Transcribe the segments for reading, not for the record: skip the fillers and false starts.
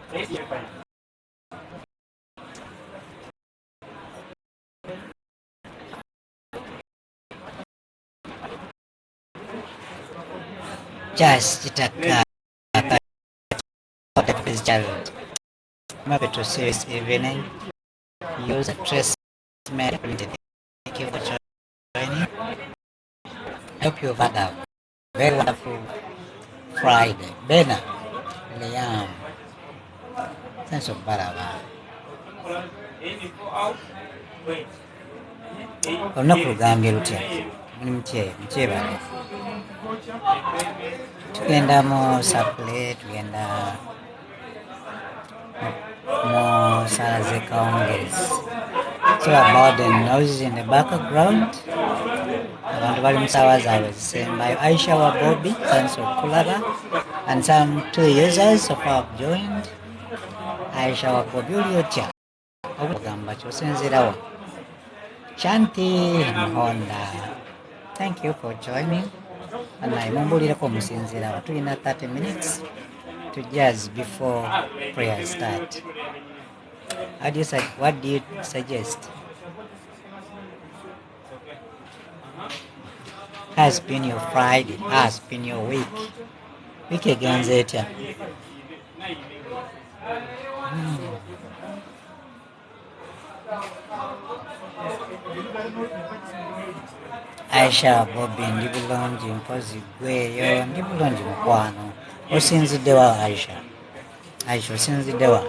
Just kitaka this child. Maybe to see this evening. Use a trace mail. Thank you for joining. I hope you've had a very wonderful Friday. Bena, Liam, sense of Baraba. Olunaku lugambye lutya? Mutye bale. Tugenda mu Sapule, tugenda mu Salaze Kaongezi. So about the noises in the background. Abantu bali musawa zaabwe zisembayo. Aisha wa Bobby, thanks for Kulaba. And some 2 users so far have joined. Aisha wa Bobby oli otya? Okugamba kyosinzirawo. Shanti Honda, thank you for joining. And I mumbulireko musinzirawo. Tulina 30 minutes to jazz before prayer start. What do you suggest? Has been your Friday? Has been your week? Week egenze etya? Aisha Bobby, ndi bulungi mpozi gweyo, ndi bulungi mukwano. Osinziddewa Aisha? Aisha osinziddewa?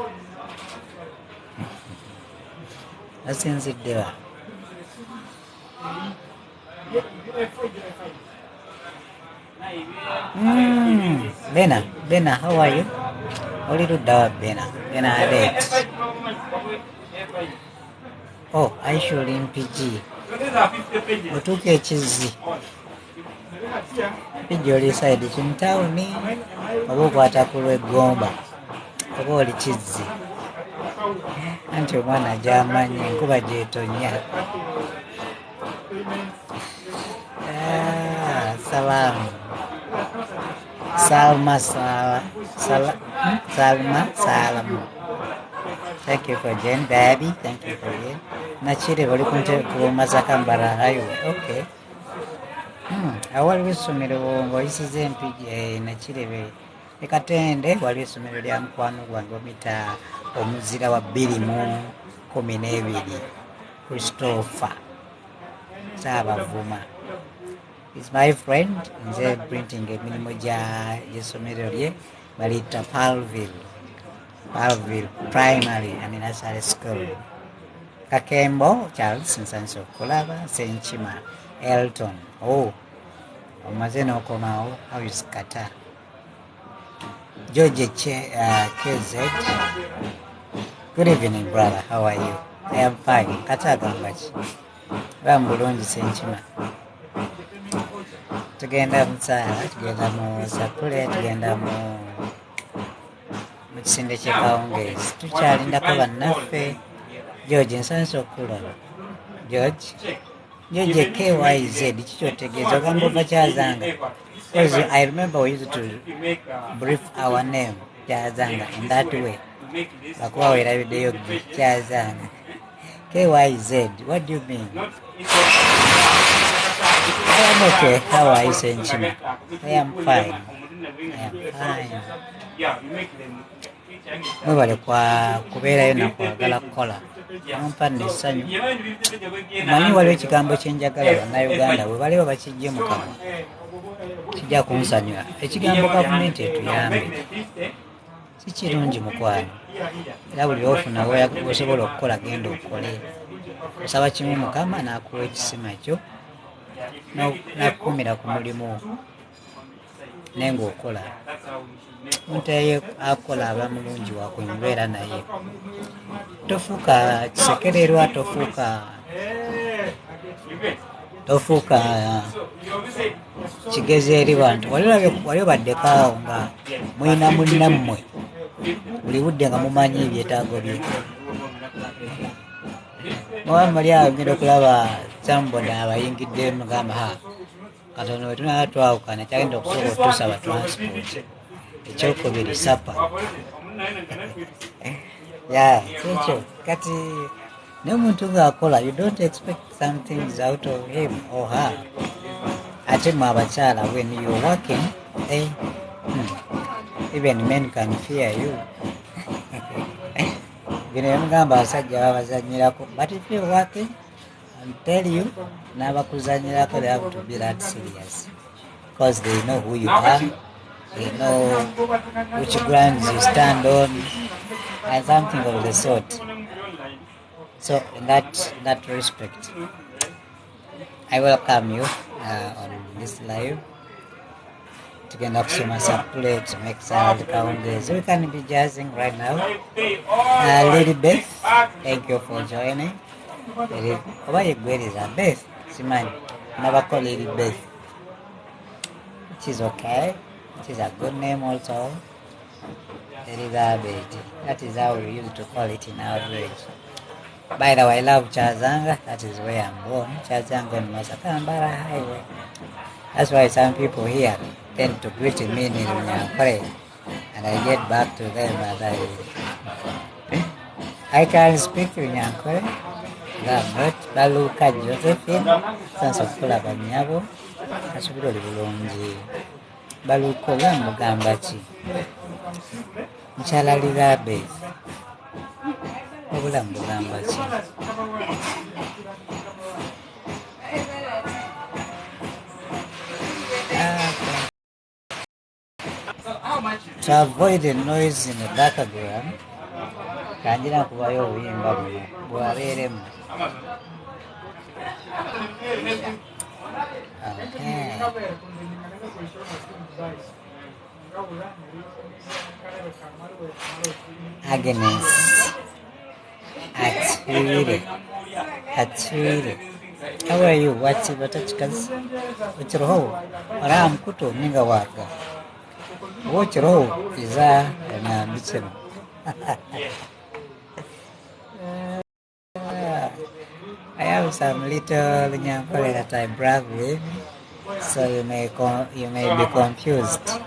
Osinziddewa? Bena, how are you? Oli luddawa Bena Adet. Oh, Aisha oli mpigi. Otuuka ekizzi. Mpigi oli side kimutawuni oba okwata ku lw'eggomba oba oli kizzi. Anti omwana gy'amanyi enkuba gy'etonya. Salamu. Salamu. Thank you for joining, baby. Thank you for joining. Nachire bali ku Mazakambala highway. Okay. Awali w'essomero ng'oyisiza Empigi Nakirebe Ekatende wali essomero lya mukwano gwange omita omuzira wa 2012 Christopher Saabavuma is my friend. Nze printing emirimu gy'essomero lye baliyita Palville Primary and Nursery School. Kakembo Charles Nsansi Okulaba Senchima Elton. Oh, omaze n'okomawo. How is Kata? George KZ. Good evening, brother. How are you? I am fine. Kata agambaki? Bambulungi Senchima. Tugenda mu Sala, tugenda mu Sapule, tugenda mu Ekisinde ky'e Kaongezi. Tukyalindako bannaffe. George Nsansi Okulaba. George KYZ, kikyotegeeza ogamba ova Kyazanga. Because I remember we used to brief our name Kyazanga in that way. Bakuba weerabiddeyo Kyazanga. KYZ, what do you mean? I am okay. How are you, Senchima? I am fine. Mwebale kwa kubeerayo nakwagala kukola. Mumpa n'essanyu. Manyi waliwo ekigambo kyenjagala bannayuganda bwe baliwo bakijje mu kamwa kijja kunsanyula. Ekigambo gavumenti etuyambe si kirungi mukwano. Era buli ofuna osobola okukola genda okole. Osaba kimu Mukama n'akuwa ekisima kyo n'akukumira ku mulimu naye ng'okola. Omuntu akola aba mulungi wakwembeera naye. Tofuuka kisekererwa, tofuuka kigezi eri bantu. Wali obaddeko awo nga mulina munnammwe buli budde nga mumanyi ebyetaago bye. Muba mali awo ngenda okulaba samboda abayingidde mugamba katono we tunaba twawukana kyagenda okusobola otusaba transport. Ekyokubiri sapa Yeah, so kati n'omuntu ng'akola, you don't expect some things out of him or her. Ate mu abakyala, when you're working, even men can fear you. Bino byemugamba abasajja babazanyirako, but if you're working, I'll tell you, n'abakuzanyirako, they have to be that serious because they know who you are, they know which grounds you stand on, and something of the sort. So in that respect, I welcome you on this live. Tugenda kusoma Sapule N'Ekisinde Ku. We can be jazzing right now. Lady Beth, thank you for joining. Oba Omuweereza Beth, simanyi never call Lady Beth, which is okay, which is a good name also. Elizabeth, that is how we used to call it in our village. By the way, I love Chazanga, that is where I'm born. Chazanga on Masakambara Highway. That's why some people here tend to greet me in Nyankore, and I get back to them and I can speak to Nyankore. I'm not Baluka Josephine, Sans of Kulabanyabo, Asubiro Bulongi, Baluko Mugambachi, Nchala Ligabe, Obulam Mugambachi. To avoid the noise in the background, kanjira kubayo obuyimba buno bwabeeremu. Okay. Agnes Atwire. How are you? What's your touch? What's your home? Ram Kuto Minga Waka. Watch row is and Mitchell. I have some little Nyankole that I brag with, so you may be confused.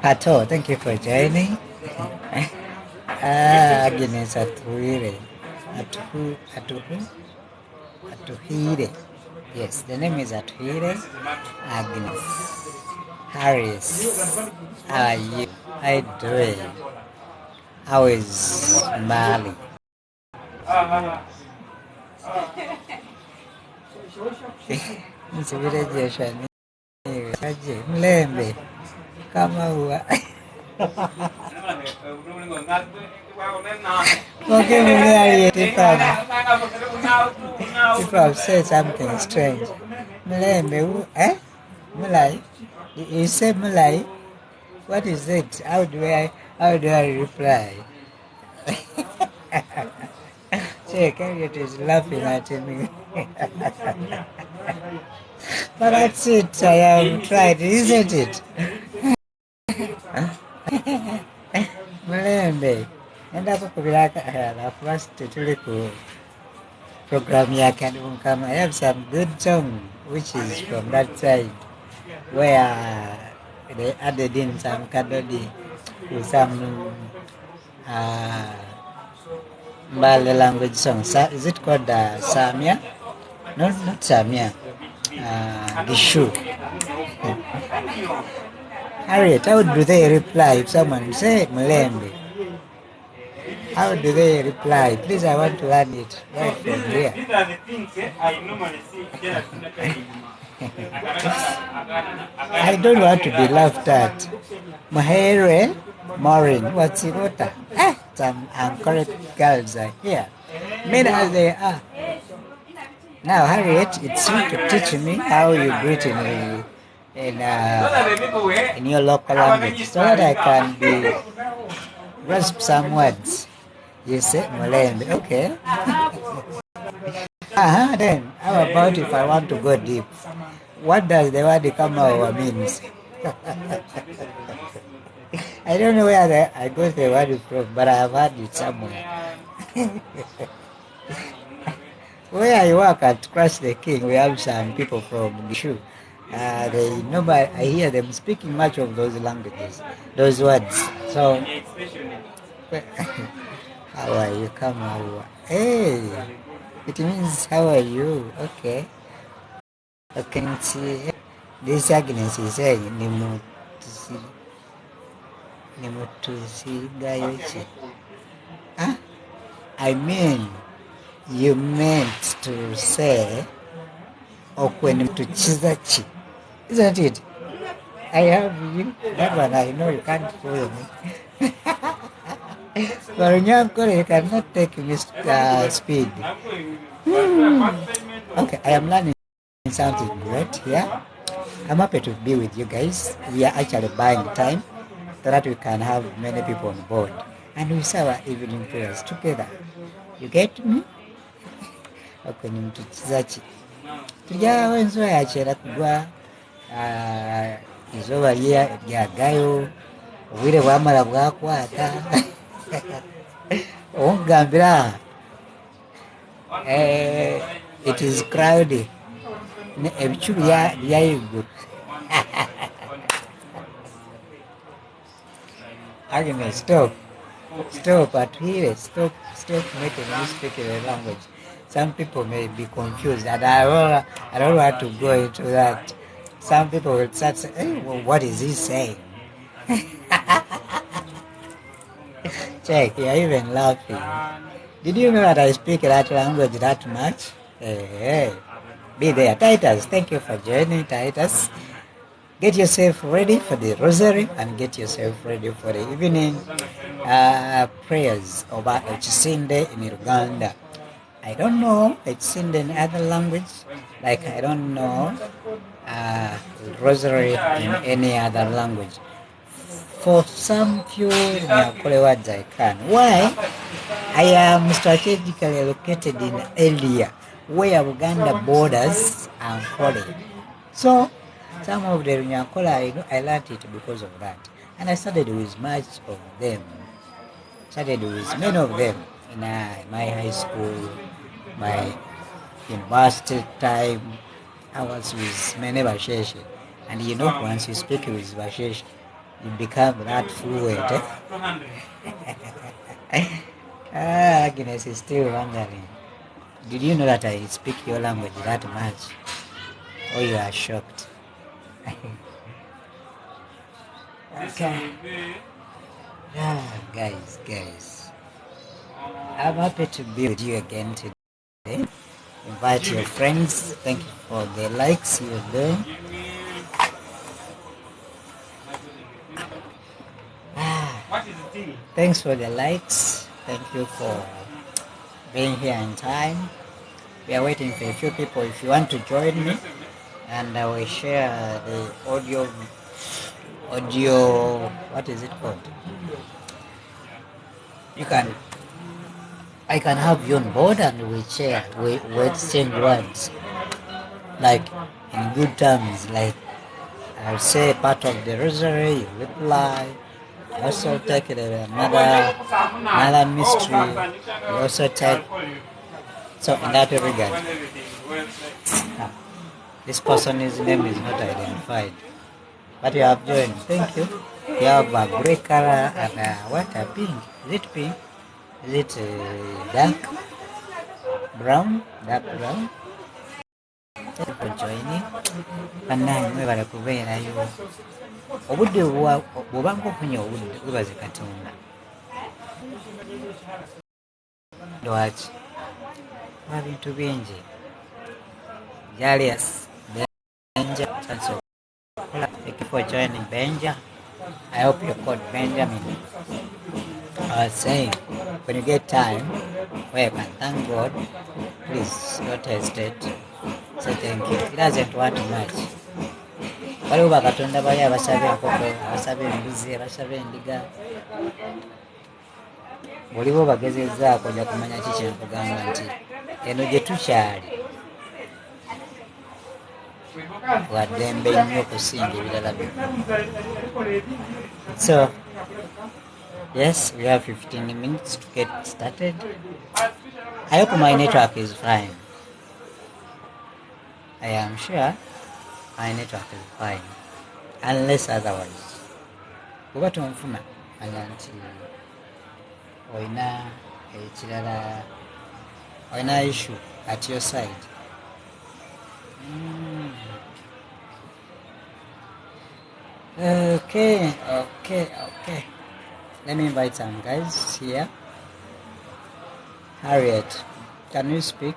Pato, thank you for joining. Agnes Atwire. Atuhire. Yes, the name is Atuhire Agnes. Harris, how are you? How you doing? How is Mali? Nsibirejesha niwe kaje mlembe kama huwa. Okay, people have said something strange. Mlembe, Mulai? You say Mulai? What is it? How do I reply? Harriet is laughing at me. But that's it, I have tried, isn't it? Mulembe, enda kukubiraka la first tuli ku program yake kama I have some good song which is from that side where they added in some kadodi with some Mbale language song. Is it called Samia? No, not Samia. Gishu. Harriet, how do they reply if someone say Mulembe? How do they reply? Please, I want to learn it right from here. These are the things I normally see here. I don't want to be laughed at. Mahere, Maureen, what's it? Some correct girls are here. Men as they are. Now, Harriet, it's you to teach me how you greet in your local language so that I can grasp some words. You say Mulembe, okay. Then, how about if I want to go deep? What does the word Kamawa means? I don't know where I got the word from, but I have heard it somewhere. Where I work at Crush the King, we have some people from Gishu. I hear them speaking much of those languages, those words. So How are you? Come on. Hey, it means how are you? Okay. Okay, see, this Agnes is saying, Nimutusigayochi. Huh? I mean, you meant to say, Okwenimtuchizachi. Isn't it? I have you. That one I know you can't fool me. For Nyankore, you cannot take speed. Okay, I am learning something great here. I'm happy to be with you guys. We are actually buying time so that we can have many people on board. And we say our evening prayers together. You get me? Okay, nimtuchizachi. Tujyawo enzuba yakyera kugwa, izooba lyagayo, obwire bwamala bwakwata. Ongambira, it is crowded. Ebicu byayiggulu. Agnes, stop at here. Stop making me speak in a language. Some people may be confused, and I don't want to go into that. Some people will start saying, hey, well, what is he saying? Check, you're even laughing. Did you know that I speak that language that much? Hey. Be there. Titus, thank you for joining, Titus. Get yourself ready for the rosary and get yourself ready for the evening prayers over Ekisinde in Uganda. I don't know Ekisinde in other language, like I don't know rosary in any other language. For some few Nyakole words I can. Why? I am strategically located in an area where Uganda borders and foreign. So some of the Runyakola, I learned it because of that. And I started with much of them. Started with many of them in my high school, my university time. I was with many Basheshi. And you know, once you speak with Basheshi, you become that fluent. Agnes is still wondering. Did you know that I speak your language that much? Oh, you are shocked. Okay. Guys. I'm happy to be with you again today. Invite your friends. Thank you for the likes you're doing. Thanks for the likes. Thank you for being here in time. We are waiting for a few people. If you want to join me, and I will share the audio, what is it called? I can have you on board and we share, we exchange words, like in good terms, like I'll say part of the rosary, you reply, you also take another mystery, you also take, so in that regard. This person's name is not identified, but you have joined. Thank you. You have a grey color and what a pink. Is it pink? Is it dark brown? Dark brown. Thank you for joining. Bannange bala kubeerayo. Obudde bw'obanga ofunye obudde webaze Katonda. Lwaki? Kuba bintu bingi. Jalias. Benja. Thank you for joining, Benja. I hope you're called Benjamin. I was saying, when you get time, where you can thank God, please don't hesitate. Say thank you. It doesn't want much. Waliwo bakatonda bali abasaba enkoko, abasaba embuzi, abasaba endiga. Bw'oliba obagezezzaako ojja kumanya ki kye nkugamba nti eno gye tukyali waddembe nnyo okusinga ebirala byonna. So, yes, we have 15 minutes to get started. I hope my network is fine. I am sure my network is fine, unless otherwise. Kuba tonfuna manya nti olina ekirala, olina issue at your side. Okay. Let me invite some guys here. Harriet, can you speak?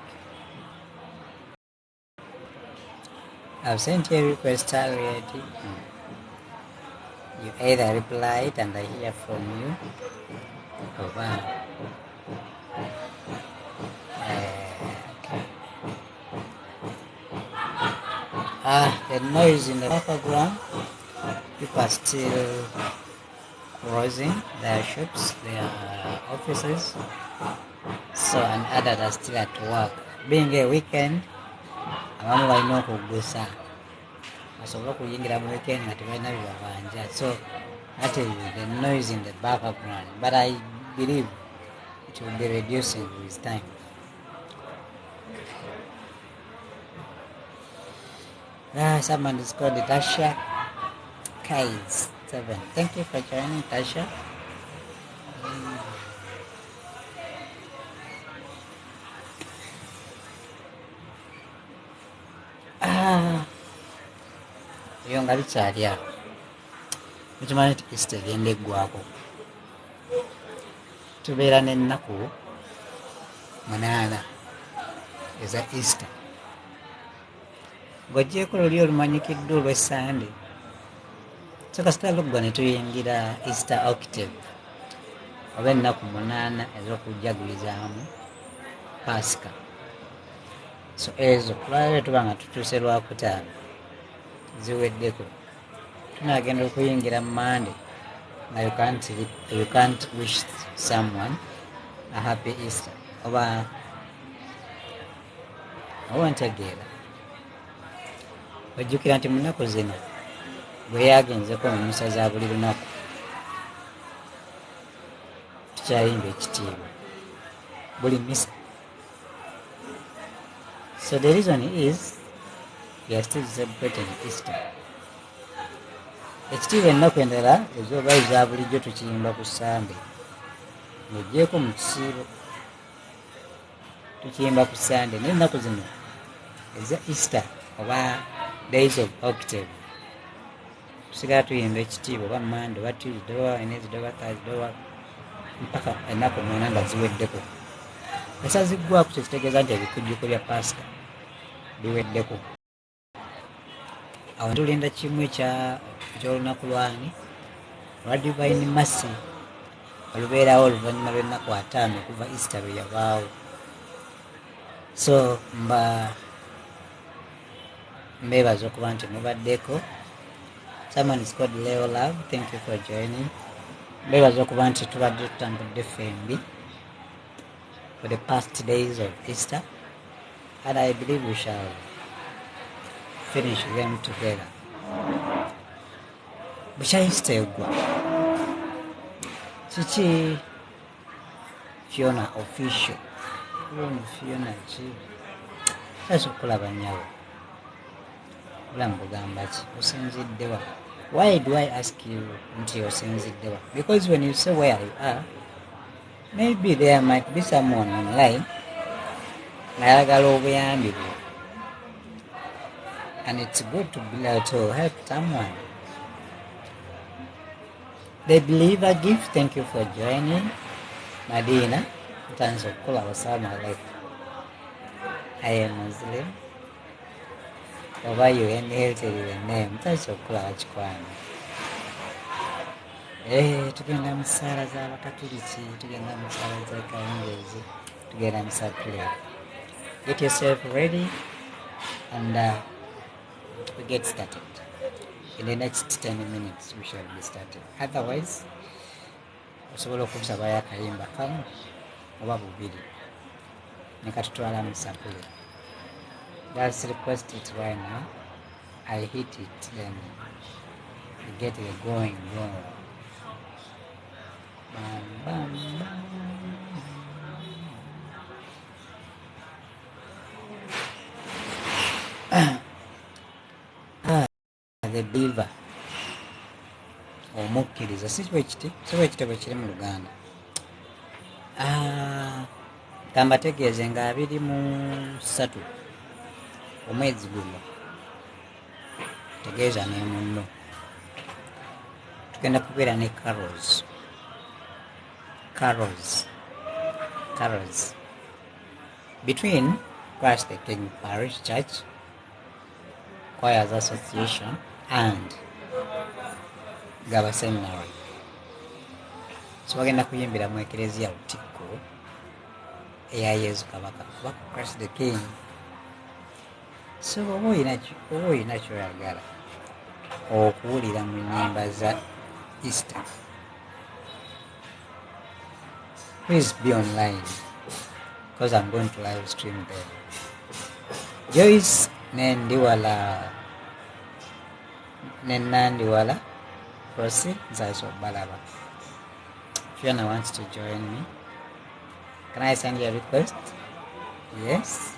I've sent you a request, Harriet. You either replied and I hear from you, or the noise in the background. People are still closing their shops, their offices, so and others are still at work. Being a weekend, abamu balina okuggusa basobole okuyingira mu weekend nga tebalina bibabanja, so that is the noise in the background, but I believe it will be reducing with time. Someone is called Tasha Kais 7. Thank you for joining, Tasha. Eyo nga bikyali awo mukimanyi nti Easter egenda eggwako, tubeera n'ennaku 8 eza Easter. Ng'oggyeko luli olumanyikiddwa olw'Essande, so kasita luggwa ne tuyingira Easter Octave oba ennaku 8 ez'okujagulizaamu Pasika. So ezo kulwaliro tuba nga tutuuse Lwakutaano ziweddeko, tunaagenda okuyingira mu Monday nga you can't wish someone a happy Easter oba ntegeera. Ojjukira nti mu nnaku zino bwe yagenzeko mu misa za buli lunaku tukyayimba ekitiibwa buli misa. So the reason is we are still celebrating Easter. Ekitiibwa ennaku endala ezoba eza bulijjo tukiyimba ku Sande, ng'oggyeko mu kisiibo tukiyimba ku Sande, naye ennaku zino eza Easter oba days of Octave tusigala tuyimba ekitiibwa oba Monday oba Tuesday oba Wednesday oba Thursday oba mpaka ennaku 8 nga ziweddeko. Esaziggwako kyekitegeeza nti ebikujjuko bya Pasika biweddeko. Awo tulinda kimu eky'olunaku lwani olwa Divine Mercy olubeerawo oluvannyuma lw'ennaku 5 okuva Easter lwe yabaawo. So mbeebaza okuba nti mubaddeko. Someone is called Leo Love, thank you for joining. Mbeebaza okuba nti tubadde tutambudde ffembi for the past days of Easter, and I believe we shall finish them together. Bukya Easter eggwa, kiki Fiona official Fiona ki taso okulaba nyawo bulamu bugamba ki osinziddewa? Why do I ask you nti osinziddewa? Because when you say where you are, maybe there might be someone online ayagala obuyambi bwo, and it's good to be able to help someone. The believer gift, thank you for joining. Madina, thanks for calling. Assalamu alaikum. I am Muslim. Over you inherited your name. Thanks for calling. Tugenda mu ssaala z'Abakatuliki, tugenda mu ssaala z'Ekawungeezi, tugenda mu Sapule. Get yourself ready and we get started. In the next 10 minutes we shall be starting. Otherwise, osobola okusabayo akayimba kamu oba bubiri ne katutwala mu Sapule. Just request it right now. I hit it, then we get it going. Bam, bam, bam. The believer omukkiriza si bwe kiti bwe kiri mu Luganda. Kambategeeze nga 23 omwezi guno, tegeeza ne munno, tugenda kubeera ne carols between Christ the King Parish Church Choirs Association and Gaba Seminary. So bagenda kuyimbira mu ekereziya Lutikko eya Yesu Kabaka kuba Christ the King. So oba olina kyoyagala okuwulira mu nnyimba za Easter, please be online because I'm going to live stream there. Joyce Nendiwala Prosi Zaiso Balaba. Fiona wants to join me. Can I send you a request? Yes.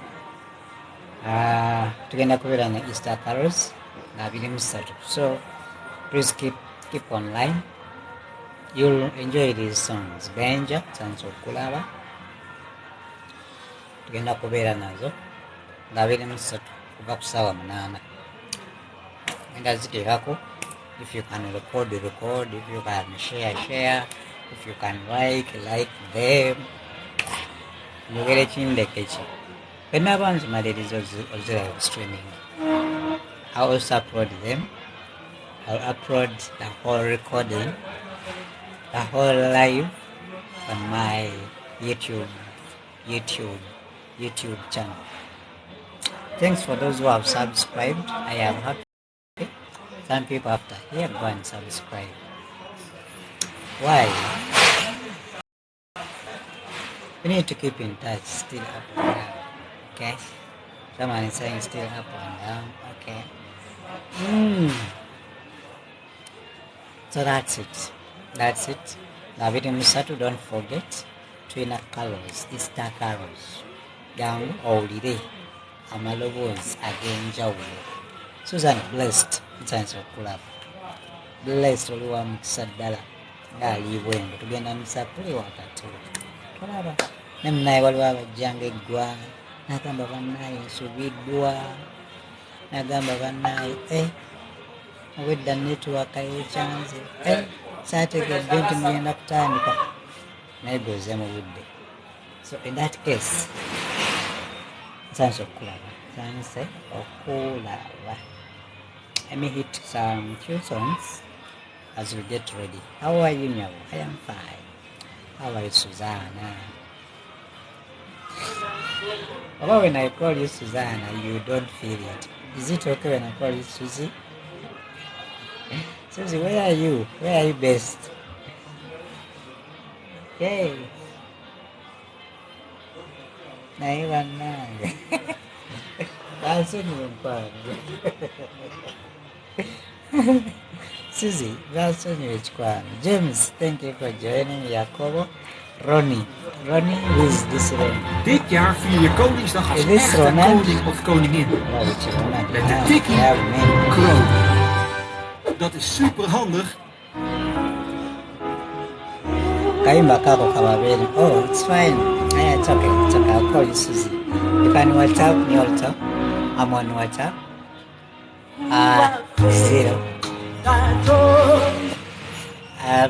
Tugenda kubeera ne Easter carols na 23. So please keep online. You'll enjoy these songs. Benja Sanso Kulaba. Tugenda kubeera nazo nga 23 kuva ku ssaawa 8. Genda ziteekako. If you can record, if you can share, if you can like them. Njogera ekindeke ki. Penna banzi maliriza live streaming. I'll also upload them. I'll upload the whole recording, the whole live on my YouTube channel. Thanks for those who have subscribed. I am happy. Some people after here go and subscribe. Why? We need to keep in touch. Still up and down. Okay? Someone is saying still up and down. Okay. So that's it. David Musatu, don't forget Twina carols, Easter carols. Down holiday. Amalobos again Jawulo. Susan blessed. Chance of club. Blessed Oluwa Muksadala. Dali Wendo. Tugenda Sapule wakati. Tulaba. Naye waliwo abajjanga eggwa. Nagamba bannaye nsubiddwa. Nagamba bannaye obwedda netiwaka yekyanze. Saategedde nti mugenda kutandika. Naye goze mu budde. So in that case, chance of kulaba. Let me hit some few songs as we get ready. How are you now? I am fine. How are you, Susanna? Although when I call you Susanna, you don't feel it. Is it okay when I call you Susie? Susie, where are you? Where are you based? Yay! Naiwananga. That's Susie, that's James, thank you for joining. Jacobo, Ronnie, who is this Ronnie? Dit jaar vier je Koningsdag als echte koning of koningin. Met de tikkie kroon. Dat is super handig. Oh, it's fine. It's okay. I'll call you Susie. You can WhatsApp me also. I'm on WhatsApp. 0.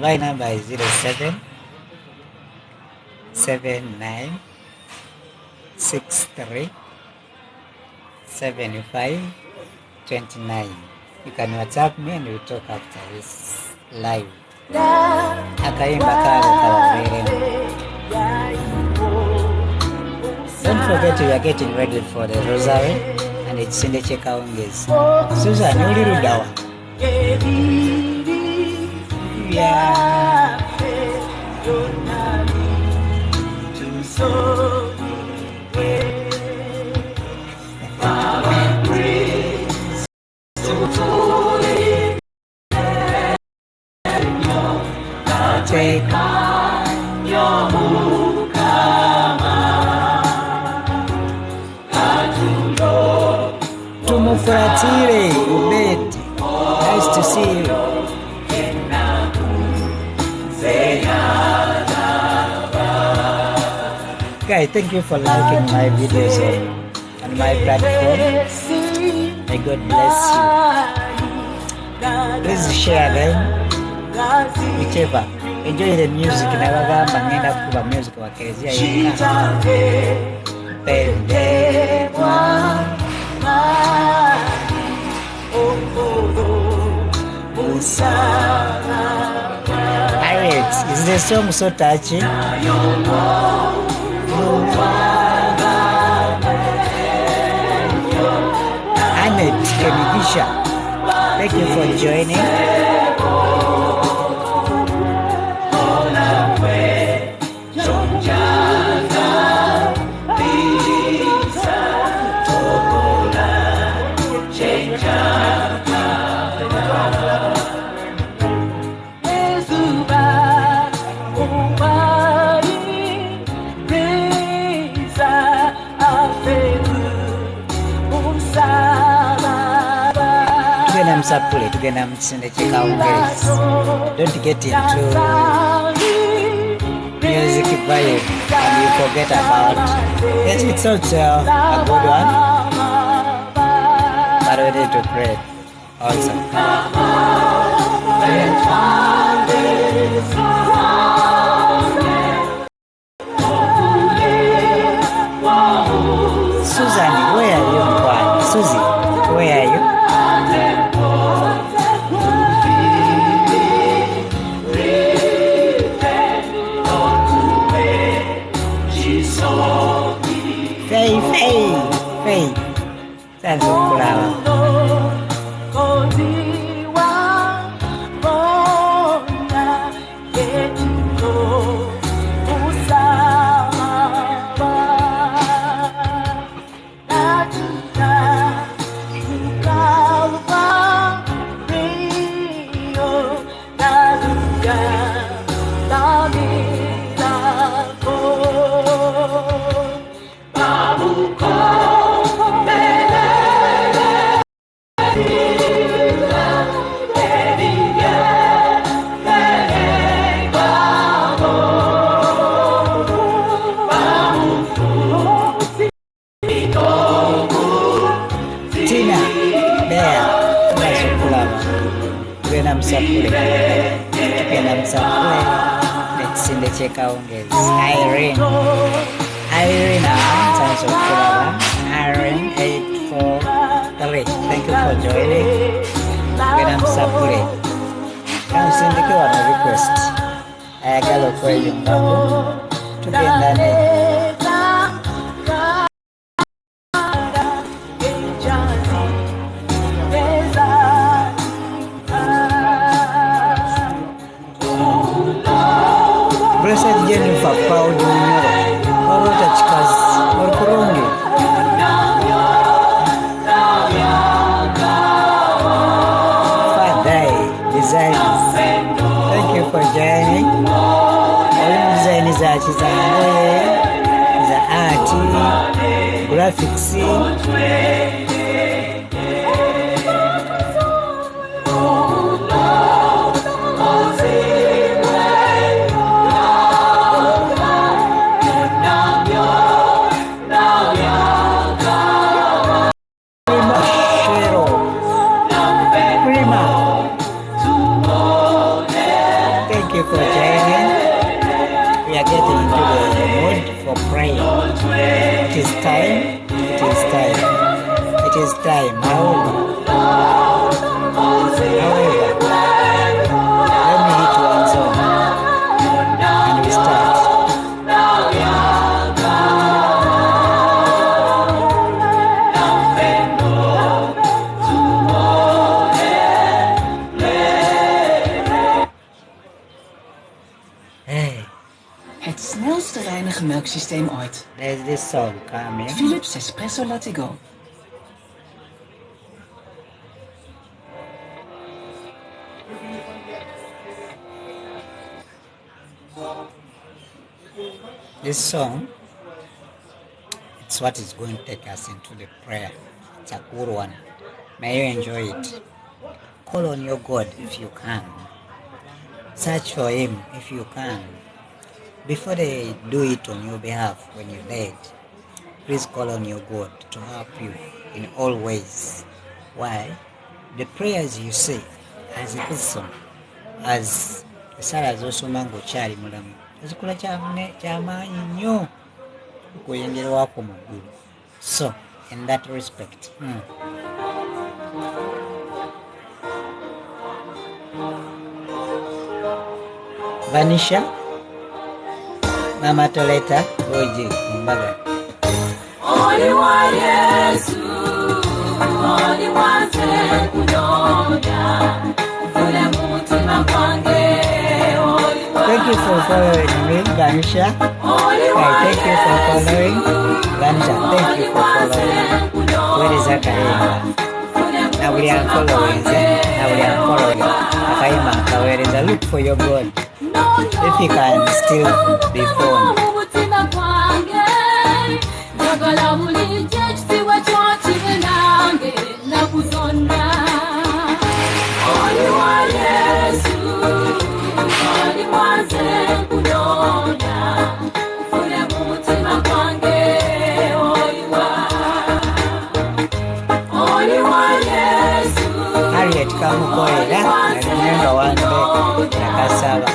My number is 07 79 63 75 29. You can WhatsApp me and we'll talk after this live. Don't forget we are getting ready for the rosary and it's in the Chekawongezi. Susan, you little dawa. Tumufuatire ubeti. Nice to see you. thank you for liking my videos on my platform. May God bless you. Please share them, whichever. Enjoy the music. Nabagamba ngenda kuba music wa Kezia yeka. Baby, Pirates, is the song so touching? Annette Kenigisha, thank you for joining. Sapule tugenda N'Ekisinde Ku. Don't get into music vibe and you forget about it. It's also a good one, but we need to pray also. Susan, where are you? Susie, where are you? Faith. That's so cool. Sapule N'Ekisinde Ku. Irene Irene 843, thank you for joining. Sapule N'Ekisinde Ku on a request. Ayagala okweyungamu tugenda ne Blessed Jennifer Proud Munyoro, Orota Chikazi, Orkurungi. Fadai Designs, thank you for joining. All design is a art, graphics. It is time. However, let me hit one song and we start. Hey. Het snelste reinige melksysteem ooit. There's this song coming. Philips Espresso Latte Go. This song, it's what is going to take us into the prayer. It's a cool one. May you enjoy it. Call on your God if you can. Search for Him if you can. before they do it on your behalf when you're dead, please call on your God to help you in all ways. Why? The prayers you say as a person, as esala z'osoma ng'okyali mulamu ezikola kyamaanyi nnyo okweyengerwako mu ggulu. So in that respect, Vanisha, Mama Toleta, Oji, Mbaga. Only one Yesu, only one Sekunoya, Thank you for following me, Vanisha. Thank you for following. Vanisha, thank you for following. Omuweereza Kayimba. Now we are following. Kayimba Kaweereza, look for your God. If you can still be found. Harriet Kamukoera, I remember one day, Nakasaba.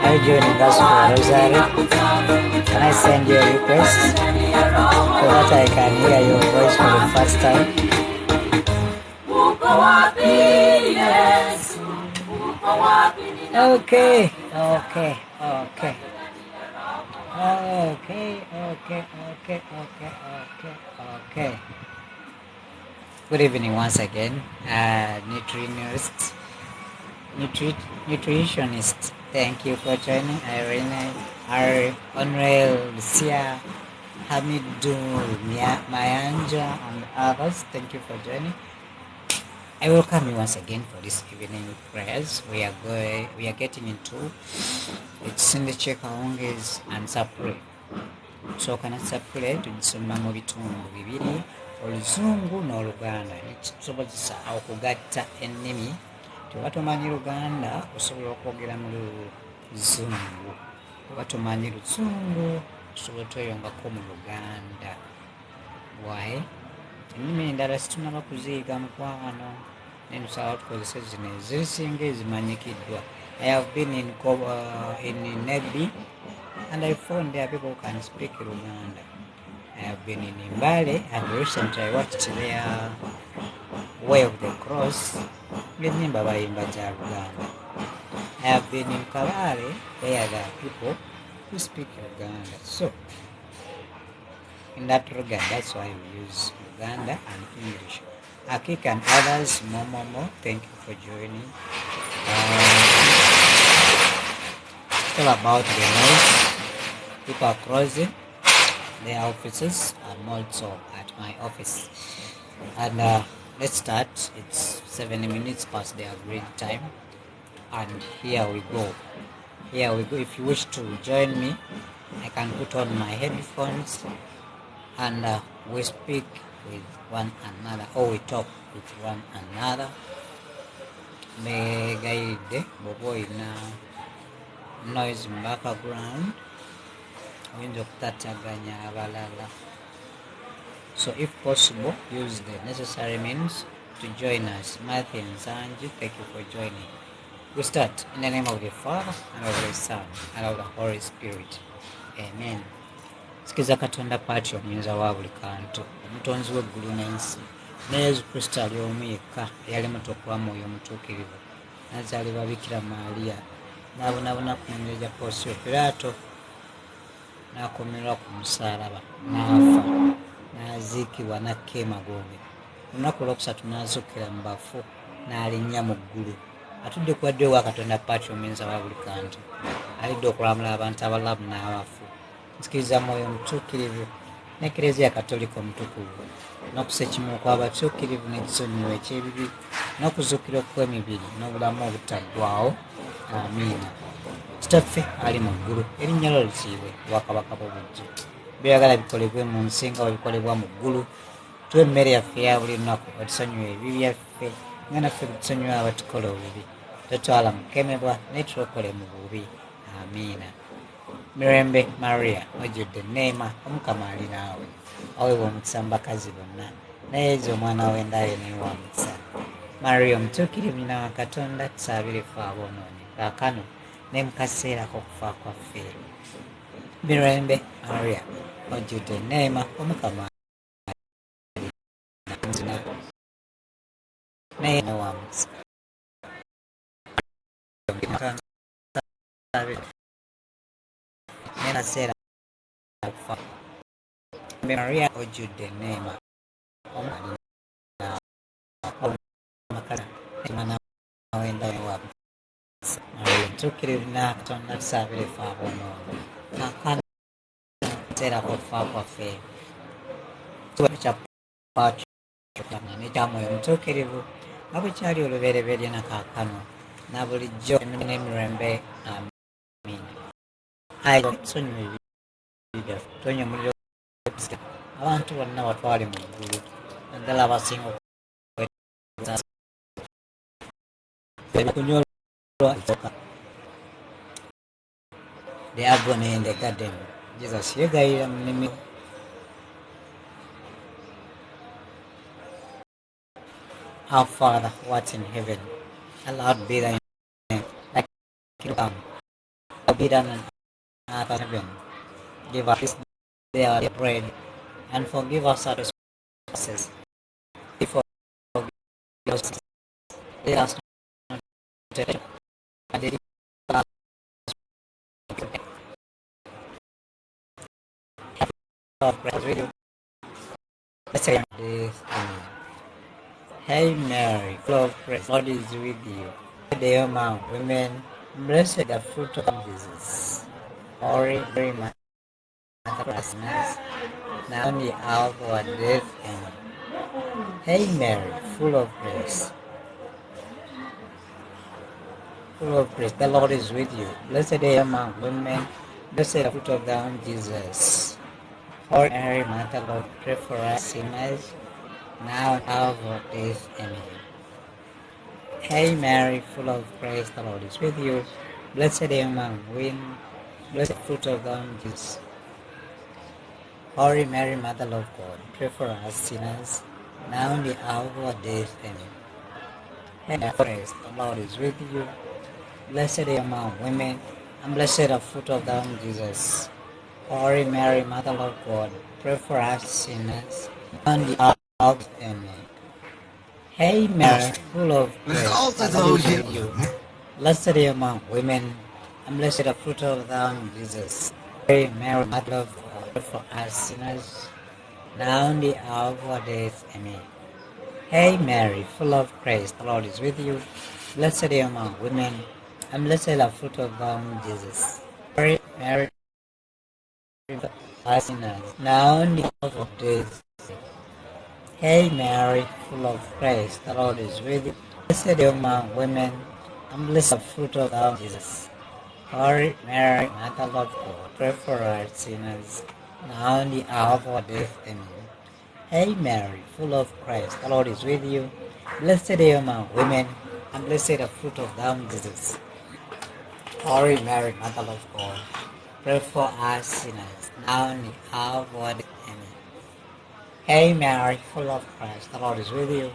Are you joining us for Rosary? Can I send you a request so that I can hear your voice for the first time? Okay. Good evening once again, nutritionists. Thank you for joining. Irene, Unreal, Lucia, Hamidul, Mayanja, and others. Thank you for joining. I welcome you once again for this evening prayers. We are getting into Ekisinde Ku and Sapule. So kana Sapule tulisoma mu bitundu bibiri, Oluzungu n'Oluganda. Ekitusobozesa okugatta ennimi Oba tomanyi Luganda osobola okwogera mu Luzungu, oba tomanyi Luzungu osobola otweyongako mu Luganda. Why? Ennimi endala situnaba kuziyiga mukwano naye tusaba tukozese zino ezisinga ezimanyikiddwa. I have been in Nebi and I found there people who can speak Luganda. I have been in Mbale and recently I watched their Way of the Cross. Ng'ennyimba bayimba kya Luganda. I have been in Kabale where there are people who speak Luganda. So, in that regard, that's why we use Luganda and English. Akik and others, Momomo, thank you for joining. Still about the noise. People are crossing their offices. I'm also at my office. And let's start. It's 7 minutes past the agreed time. And here we go. If you wish to join me, I can put on my headphones and we speak with one another, or we talk with one another. Megaide bobo ina noise in background. So if possible, use the necessary means to join us. Matthew and Sanji, thank you for joining. We start in the name of the Father, and of the Son, and of the Holy Spirit. Amen. Sikiza Katonda paati omuyinza wa buli kantu, omutonzi w'eggulu n'ensi, ne Yesu Kristo ali omu yekka eyali muto okuba Mwoyo Omutuukirivu, n'azaalibwa Bikira Maaliya, n'abonaabona ku nnimiro gya Ponsiyo Piraato, n'akomererwa ku musaalaba, n'afa, n'aziikibwa, n'akka emagombe. Ku lunaku olwokusatu n'azuukira mu bafu, n'alinnya mu ggulu. Atudde ku ddyo wa Katonda paati omuyinza wa buli kantu, alidde okulamula abantu abalamu n'abafu. Nsikiriza Mwoyo Omutuukirivu n'Eklezia Katolika Omutukuvu, n'okusekimuka kw'abatuukirivu n'ekisonyiwo eky'ebibi, n'okuzuukira okw'emibiri n'obulamu obutaggwaawo. Amiina. Kitaffe ali mu ggulu, erinnya lyo litiibwe, obwakabaka bwo bujje, byagala bikolebwe mu nsi nga bwe bikolebwa mu ggulu. Tuwe emmere yaffe eya buli lunaku, otusonyiwe ebibi byaffe nga naffe tusonyiwe abatukola obubi, totwala mu kukemebwa naye tulokole mu bubi. Amiina. Mirembe Maria, ojjudde neema, Omukama ali naawe, aweebwa omukisa mu bakazi bonna, naye Yezu omwana w'endaye naye wa mukisa. Maria omutuukirivu nnyina wa Katonda, tusaabire ffe aboonoonyi, kaakano ne mu kaseera k'okufa kwaffe. Mirembe Maria, ojjudde neema, Omukama ali naawe, naye wa mukisa. Kaseera kufa. Maria ojjudde neema, Omukama w'endaye wa mukisa. Maria omutuukirivu nnyina wa Katonda, tusaabire ffe aboonoonyi, kaakano kaseera k'okufa kwaffe. Ekya Paatyo n'ekya Mwoyo Omutuukirivu nga bwe kyali olubereberye na kaakano na bulijjo n'emirembe. Amiina. Tusonyiwe ebibi byaffe, tuwonye omuliro gw'Ekristo, abantu bonna batwale mu ggulu, naddala abasinga okunyolwa ekyoka. The agony in the garden. Jesus yegayirira mu nnimiro. Our Father, who art in heaven, hallowed be thy name. Thy kingdom come, thy will be done on earth as in heaven. Give us this day our daily bread, and forgive us our trespasses. Forgive us, lead us not into temptation, but deliver us from evil. Of Christ with you. Let's say this. Amen. Hail Mary, full of grace, Lord is with you. Blessed are you among women, blessed the fruit of Jesus. Holy Mary, Mother of us, now in the hour of our death. Amen. Hail Mary, full of grace, the Lord is with you. Blessed are you among women, blessed the fruit of thy womb, Jesus. Holy Mary, Mother of God, pray for us sinners, now and at the hour of our death. Amen. Hail Mary, full of grace, the Lord is with you. Blessed are you among women, blessed fruit of the womb, Jesus. Holy Mary, Mother of God, pray for us sinners, now and the hour of our death. Amen. Hail Mary, grace, the Lord is with you. Blessed are you among women, and blessed the fruit of the womb, Jesus. Holy Mary, Mother of God, pray for us sinners, now and the hour of our death. Amen. Hail Mary, full of grace, the Lord is with you. Blessed are you among women, and blessed the fruit of the womb, Jesus. Hail Mary, Mother of God, pray for us sinners, now and the hour of our death. Amen. Hail Mary, full of grace, the Lord is with you. Blessed are you among women, and blessed the fruit of the womb, Jesus. Hail Mary, pray for us sinners, now and the hour of our death. Hail Mary, full of grace, the Lord is with you. Blessed are you among women, and blessed the fruit of the womb, Jesus. Holy Mary, Mother of God, pray for us sinners, now and the hour of our death. Amen. Hail Mary, full of grace, the Lord is with you. Blessed are you among women, and blessed the fruit of the womb, Jesus. Holy Mary, Mother of God, pray for us sinners, now and the hour of our death. Amen. Hail Mary, full of grace, the Lord is with you.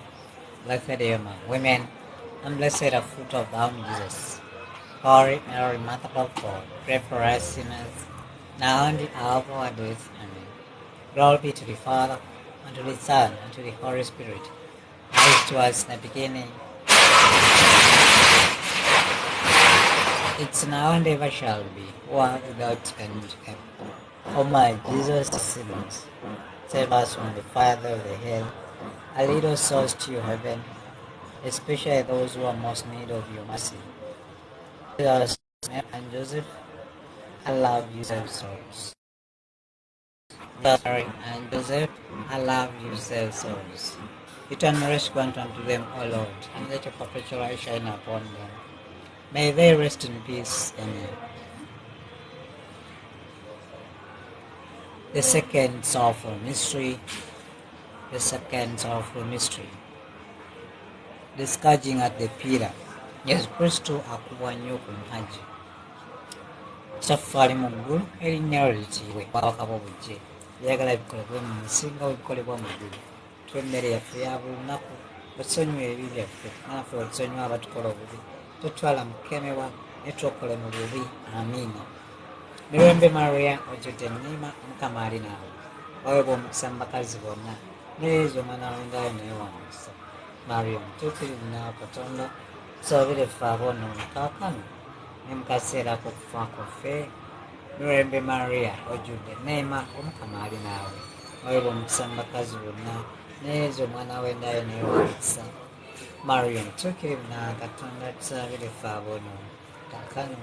Blessed are you among women, and blessed the fruit of the womb, Jesus. Holy Mary, Mother of God, pray for us sinners, now and the hour of our death. Amen. Glory be to the Father, and to the Son, and to the Holy Spirit, as it was in the beginning, it's now and ever shall be, world without end. Amen. O my Jesus, sinners, save us from the fire of the hell, and lead us souls to your heaven, especially those who are most in need of your mercy. Jesus and Joseph, I love you, save souls. Mary and Joseph, I love you, save souls. Return mercy grant unto them, O Lord, and let your perpetual light shine upon them. May they rest in peace. Amen. The second sorrowful mystery. The second sorrowful mystery. The scourging at the pillar. Yesu Kristo akubwa nnyo ku mpagi. Kyaffe ali mu ggulu, erinnya lyo litiibwe, obwakabaka bwo bujje, byagala bikolebwe mu nsi nga bwe bikolebwa mu ggulu. Tuwe emmere yaffe ya buli lunaku, otusonyiwe ebibi byaffe nga naffe bwe tusonyiwa abatukola obubi, totwala mu kukemebwa, ne twokole mu bubi. Amiina. Mirembe Maria, ojjudde enniima, Mukama ali naawe. Waweebwa omukisa mu bakazi bonna, ne Yesu omwana w'endaalo naye wa mukisa. Maria omutuukirivu naawe Katonda, tusabire ffe aboonoonyi kaakano ne mu kaseera k'okufa kwaffe. Mirembe Maria, ojjudde enneema, Omukama ali naawe. Waweebwa omukisa mu bakazi bonna, ne Yesu omwana w'endaalo naye wa mukisa. Maria omutuukirivu naawe Katonda, tusabire ffe aboonoonyi kaakano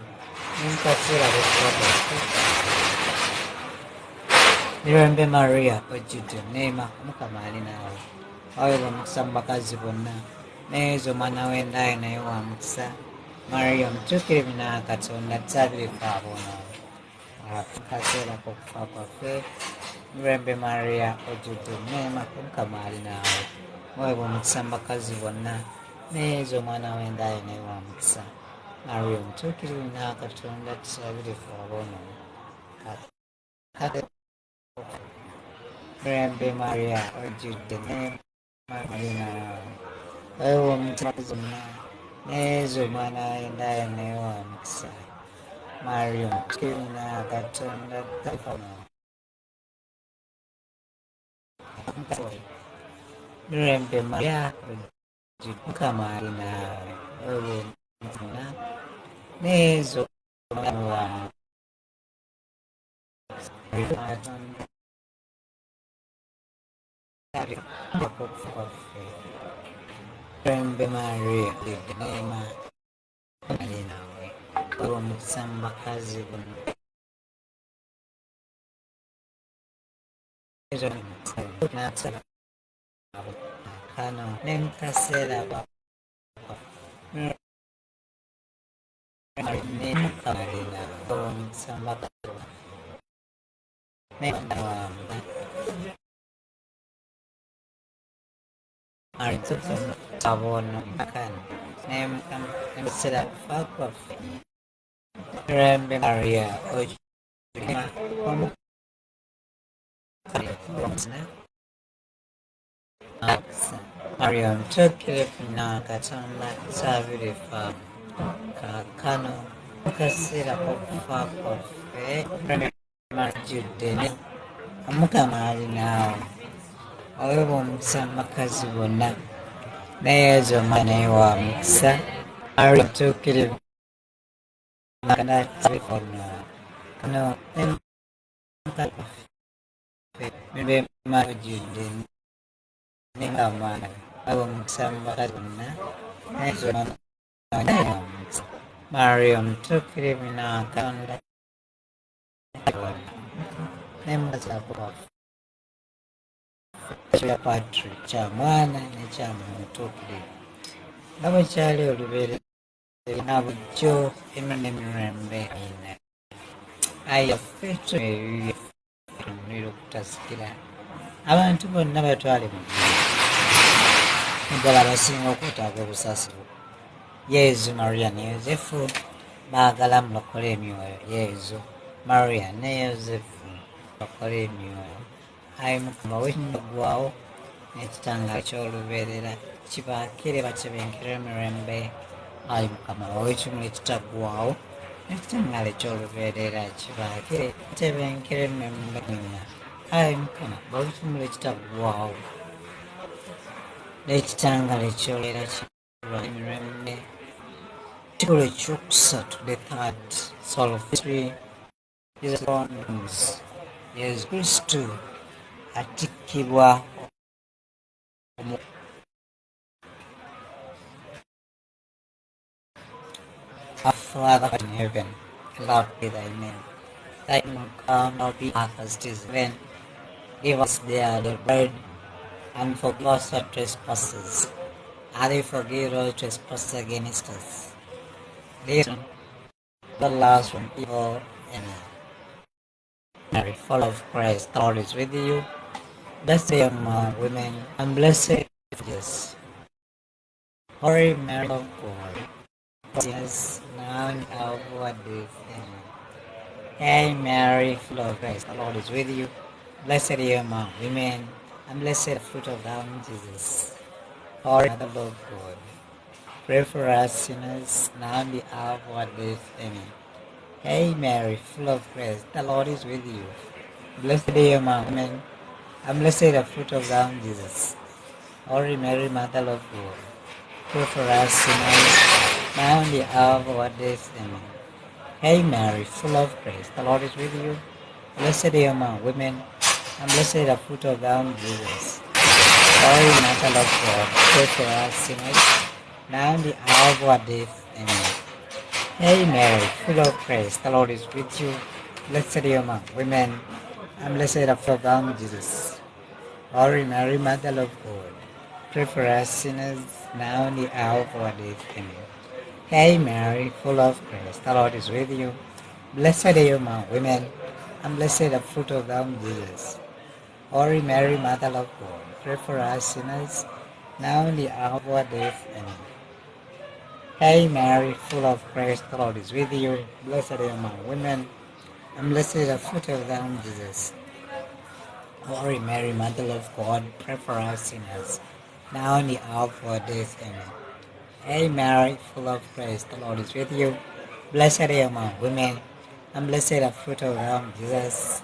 ne mu kaseera k'okufa kwaffe. Mirembe Maria, ojjudde enneema, Omukama ali naawe. Waweebwa omukisa mu bakazi bonna, ne Yesu omwana w'endaalo naye wa mukisa. Maria omutuukirivu naawe Katonda, tusabire ffe aboonoonyi mu kaseera k'okufa kwaffe. Mirembe Maria, ojjudde enneema, Omukama ali naawe. Waweebwa omukisa mu bakazi bonna, ne Yesu omwana w'endaalo naye wa mukisa. Maria omutuukirivu naawe Katonda, tusabire ffe aboonoonyi. Mirembe Maria, ojjudde enneema, ali naawe. Waweebwa omukisa zonna, ne Yesu omwana w'endaalo naye wa mukisa. Maria omutuukirivu naawe Katonda, tusabire ffe aboonoonyi. Mirembe Maria, ojjudde Mukama ali naawe. Waweebwa omukisa zonna, ne Yesu omwana wa Katonda, okufa kwaffe. Mirembe Maria, ojjudde enneema, ali naawe. Waweebwa omukisa mu bakazi bonna, kano ne mu kaseera kwaffe. Ne Mukama ali naawe. Waweebwa omukisa mu bakazi bonna, ne mu aboonoonyi kaakano name set up for Remember Maria, Mariam took it na Katana Savili farm. Kakano Kasira of Marjudene Amukamari now. However, some Makazubona Nails of Manewa Mixa Mariam took it for no. Maybe Marjudene Ningamana. Some Makazuna Mariam took it in a conduct. Name was a book. Patrick Chamana and Chaman took it. Never child will be now with Joe in the name of I have fit to me from New Taskila. I want to go never try him. But I was seeing a quota of Sasso. Yes, Maria Neozefu, Bagalam Locoremio, yes, Maria Neozefu, Locoremio. I'm going to go out. It's done like all the way that Chiba Kiribachevin Kremembe. I'm coming to go out. It's done like all the way that Chiba Kiribachevin Kremembe. I'm coming to go out. Let's tangle each other that Chiba Particularly chokes to the third soul of history is bonds. Yes, Christu Atikibwa our Father in heaven, hallowed be thy name. Thy kingdom come, now be earth as it is in heaven. Give us the bread, and forgive us our trespasses, as we forgive all trespasses against us. Lead us not from evil, Amen. Mary, full of grace, the Lord is with you. Blessed are you among women, and blessed is Jesus. Holy Mary of God, yes, now and our God is Amen. Hail Mary, full of grace, the Lord is with you. Blessed are you among women, and blessed the fruit of thy womb, Jesus. Holy Mother of God, pray for us sinners, now and the hour of our death. Amen. Hail Mary, full of grace, the Lord is with you. Blessed are you among women, and blessed the fruit of thy womb, Jesus. Holy Mary, Mother of God, pray for us sinners, now and the hour of our death. Amen. Hail Mary, full of grace, the Lord is with you. Blessed are you among women, and blessed the fruit of thy womb, Jesus. Holy Mother of God, pray for us sinners, now and the hour of our death. Amen. Hail Mary, full of grace, the Lord is with you. Blessed are you among women, and blessed the fruit of thy womb, Jesus. Holy Mary, Mother of God, pray for us sinners, now and the hour of our death. Amen. Hail Mary, full of grace, the Lord is with you. Blessed are you among women, and blessed the fruit of thy womb, Jesus. Holy Mary, Mother of God, pray for us sinners, now and the hour of our death. Amen. Hail Mary, full of grace, the Lord is with you. Blessed are you among women, and blessed is the fruit of thy womb, Jesus. Holy Mary, Mother of God, pray for us sinners, now and the hour of our death. Amen. Hail Mary, full of grace, the Lord is with you. Blessed are you among women, and blessed is the fruit of thy womb, Jesus.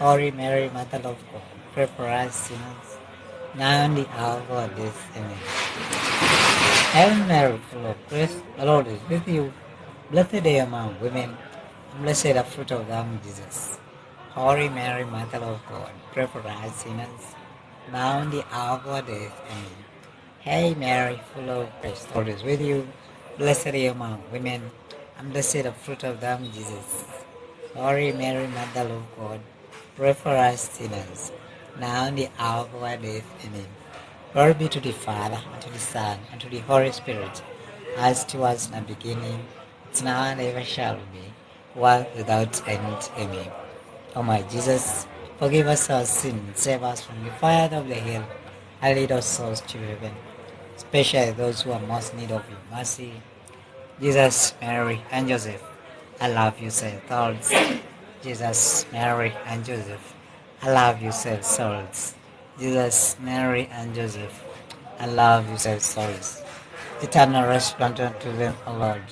Holy Mary, Mother of God, pray for us sinners, now and the hour of our death. Amen. Hail Mary, full of grace, the Lord is with you. Blessed are you among women, and blessed is the fruit of thy womb, Jesus. Holy Mary, Mother of God, pray for us sinners, now and the hour of our death. Amen. Hail Mary, full of grace, the Lord is with you. Blessed are you among women, and blessed is the fruit of thy womb, Jesus. Holy Mary, Mother of God, pray for us sinners, now and the hour of our death. Amen. Glory be to the Father, and to the Son, and to the Holy Spirit, as it was in the beginning, it's now and ever shall be, world without end. Amen. O my Jesus, forgive us our sins, save us from the fire of the hell, and lead us souls to heaven, especially those who are most in need of your mercy. Jesus, Mary, and Joseph, I love you, say thoughts. Jesus, Mary, and Joseph, I love you, say souls. Jesus, Mary, and Joseph, I love you, say souls. Eternal rest grant unto them, O Lord,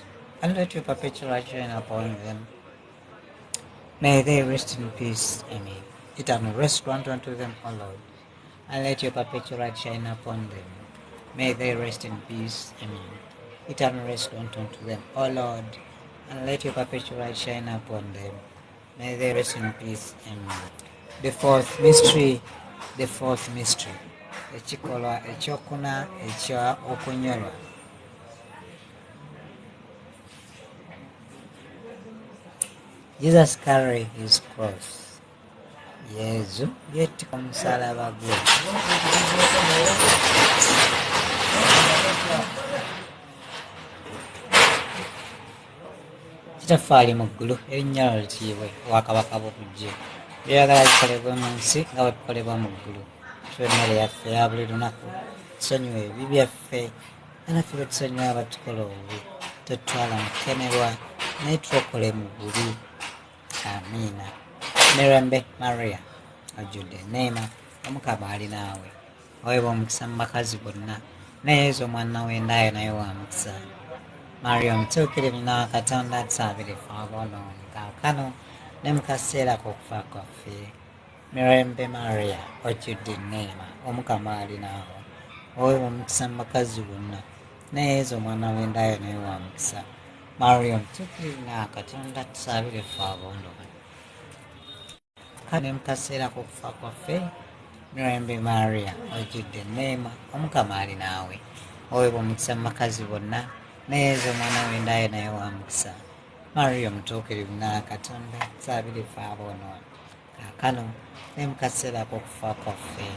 and let your perpetual reign upon them. May they rest in peace. Amen. Eternal rest grant unto them, O Lord, and let your perpetual light shine upon them. May they rest in peace. Amen. Eternal rest grant unto them, O Lord, and let your perpetual light shine upon them. May they rest in peace. Amen. The fourth mystery. Ekikolwa ekyokuna ekya okunyolwa. Jesus carried his cross. Yezu yettika omusalaba gwe. Kitaffe ali mu ggulu, erinnya lyo litiibwe, obwakabaka bwo bujje. Byayagala bikolebwe mu nsi nga bwe bikolebwa mu ggulu. Tuwe emmere yaffe eya buli lunaku, tusonyiwe ebibi byaffe nga naffe bwe tusonyiwa abatukola obubi. Totutwala mu kukemerwa, naye tulokole mu bubi. Amiina. Mirembe Maria, ojjudde enneema, Omukama ali naawe. Oweebwa omukisa mu bakazi bonna, ne Yesu omwana w'endayo naye wa mukisa. Maria omutuukirivu nnyina wa Katonda, atusaabire ffe aboonoonyi, kaakano ne mu kaseera k'okufa kwaffe. Mirembe Maria, ojjudde enneema, Omukama ali naawe. Oweebwa omukisa mu bakazi bonna, ne Yesu omwana w'endayo naye wa mukisa. Maria omutuukirivu nnyina wa Katonda, atusaabire ffe aboonoonyi, kane mu kaseera k'okufa kwaffe. Mirembe Maria, ojjudde enneema, Omukama ali naawe. Oweebwa omukisa mu bakazi bonna, ne Yesu omwana w'endayo naye wa mukisa. Maria omutuukirivu nnyina wa Katonda, atusaabire ffe aboonoonyi, kaakano ne mu kaseera k'okufa kwaffe.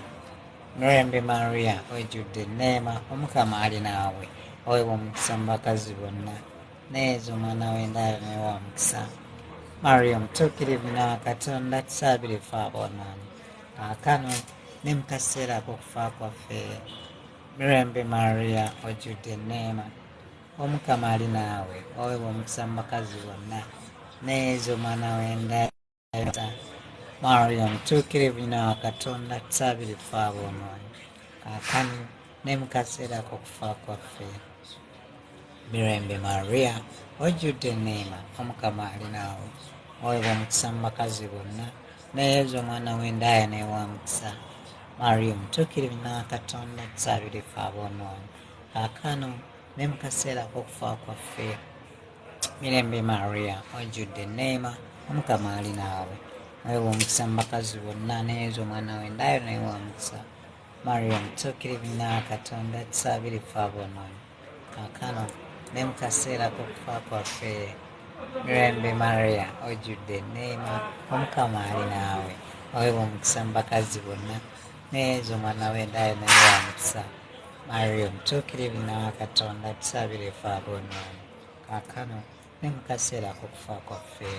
Mirembe Maria, ojjudde enneema, Omukama ali naawe. Oweebwa omukisa mu bakazi bonna, ne Yesu omwana w'endayo naye wa mukisa. Maria omutuukirivu nnyina wa Katonda, atusaabire ffe aboonoonyi, kaakano ne mu kaseera k'okufa kwaffe. Mirembe Maria, ojjudde enneema, Omukama ali naawe. Oweebwa omukisa mu bakazi bonna, ne Yesu omwana w'endayo. Maria omutuukirivu nnyina wa Katonda, atusaabire ffe aboonoonyi, kaakano ne mu kaseera k'okufa kwaffe. Mirembe Maria, ojjudde enneema, Omukama ali naawe. Oweebwa omukisa mu bakazi bonna, ne Yesu omwana w'endaaya naye wa mukisa. Maria omutuukirivu nnyina wa Katonda, atusaabire ffe aboonoonyi, kaakano ne mu kaseera k'okufa kwaffe. Mirembe Maria, ojjudde enneema, Omukama ali naawe. Oweebwa omukisa mu bakazi bonna, ne Yesu omwana w'endaaya naye wa mukisa. Maria omutuukirivu nnyina wa Katonda, atusaabire ffe aboonoonyi, kaakano ne mu kaseera k'okufa kwaffe. Mirembe Maria, ojjudde enneema, Omukama ali naawe. Oweebwa omukisa mu bakazi bonna, ne Yesu omwana w'endaaya naye wa mukisa. Maria omutuukirivu nnyina wa Katonda, atusaabire ffe aboonoonyi, kaakano ne mu kaseera k'okufa kwaffe.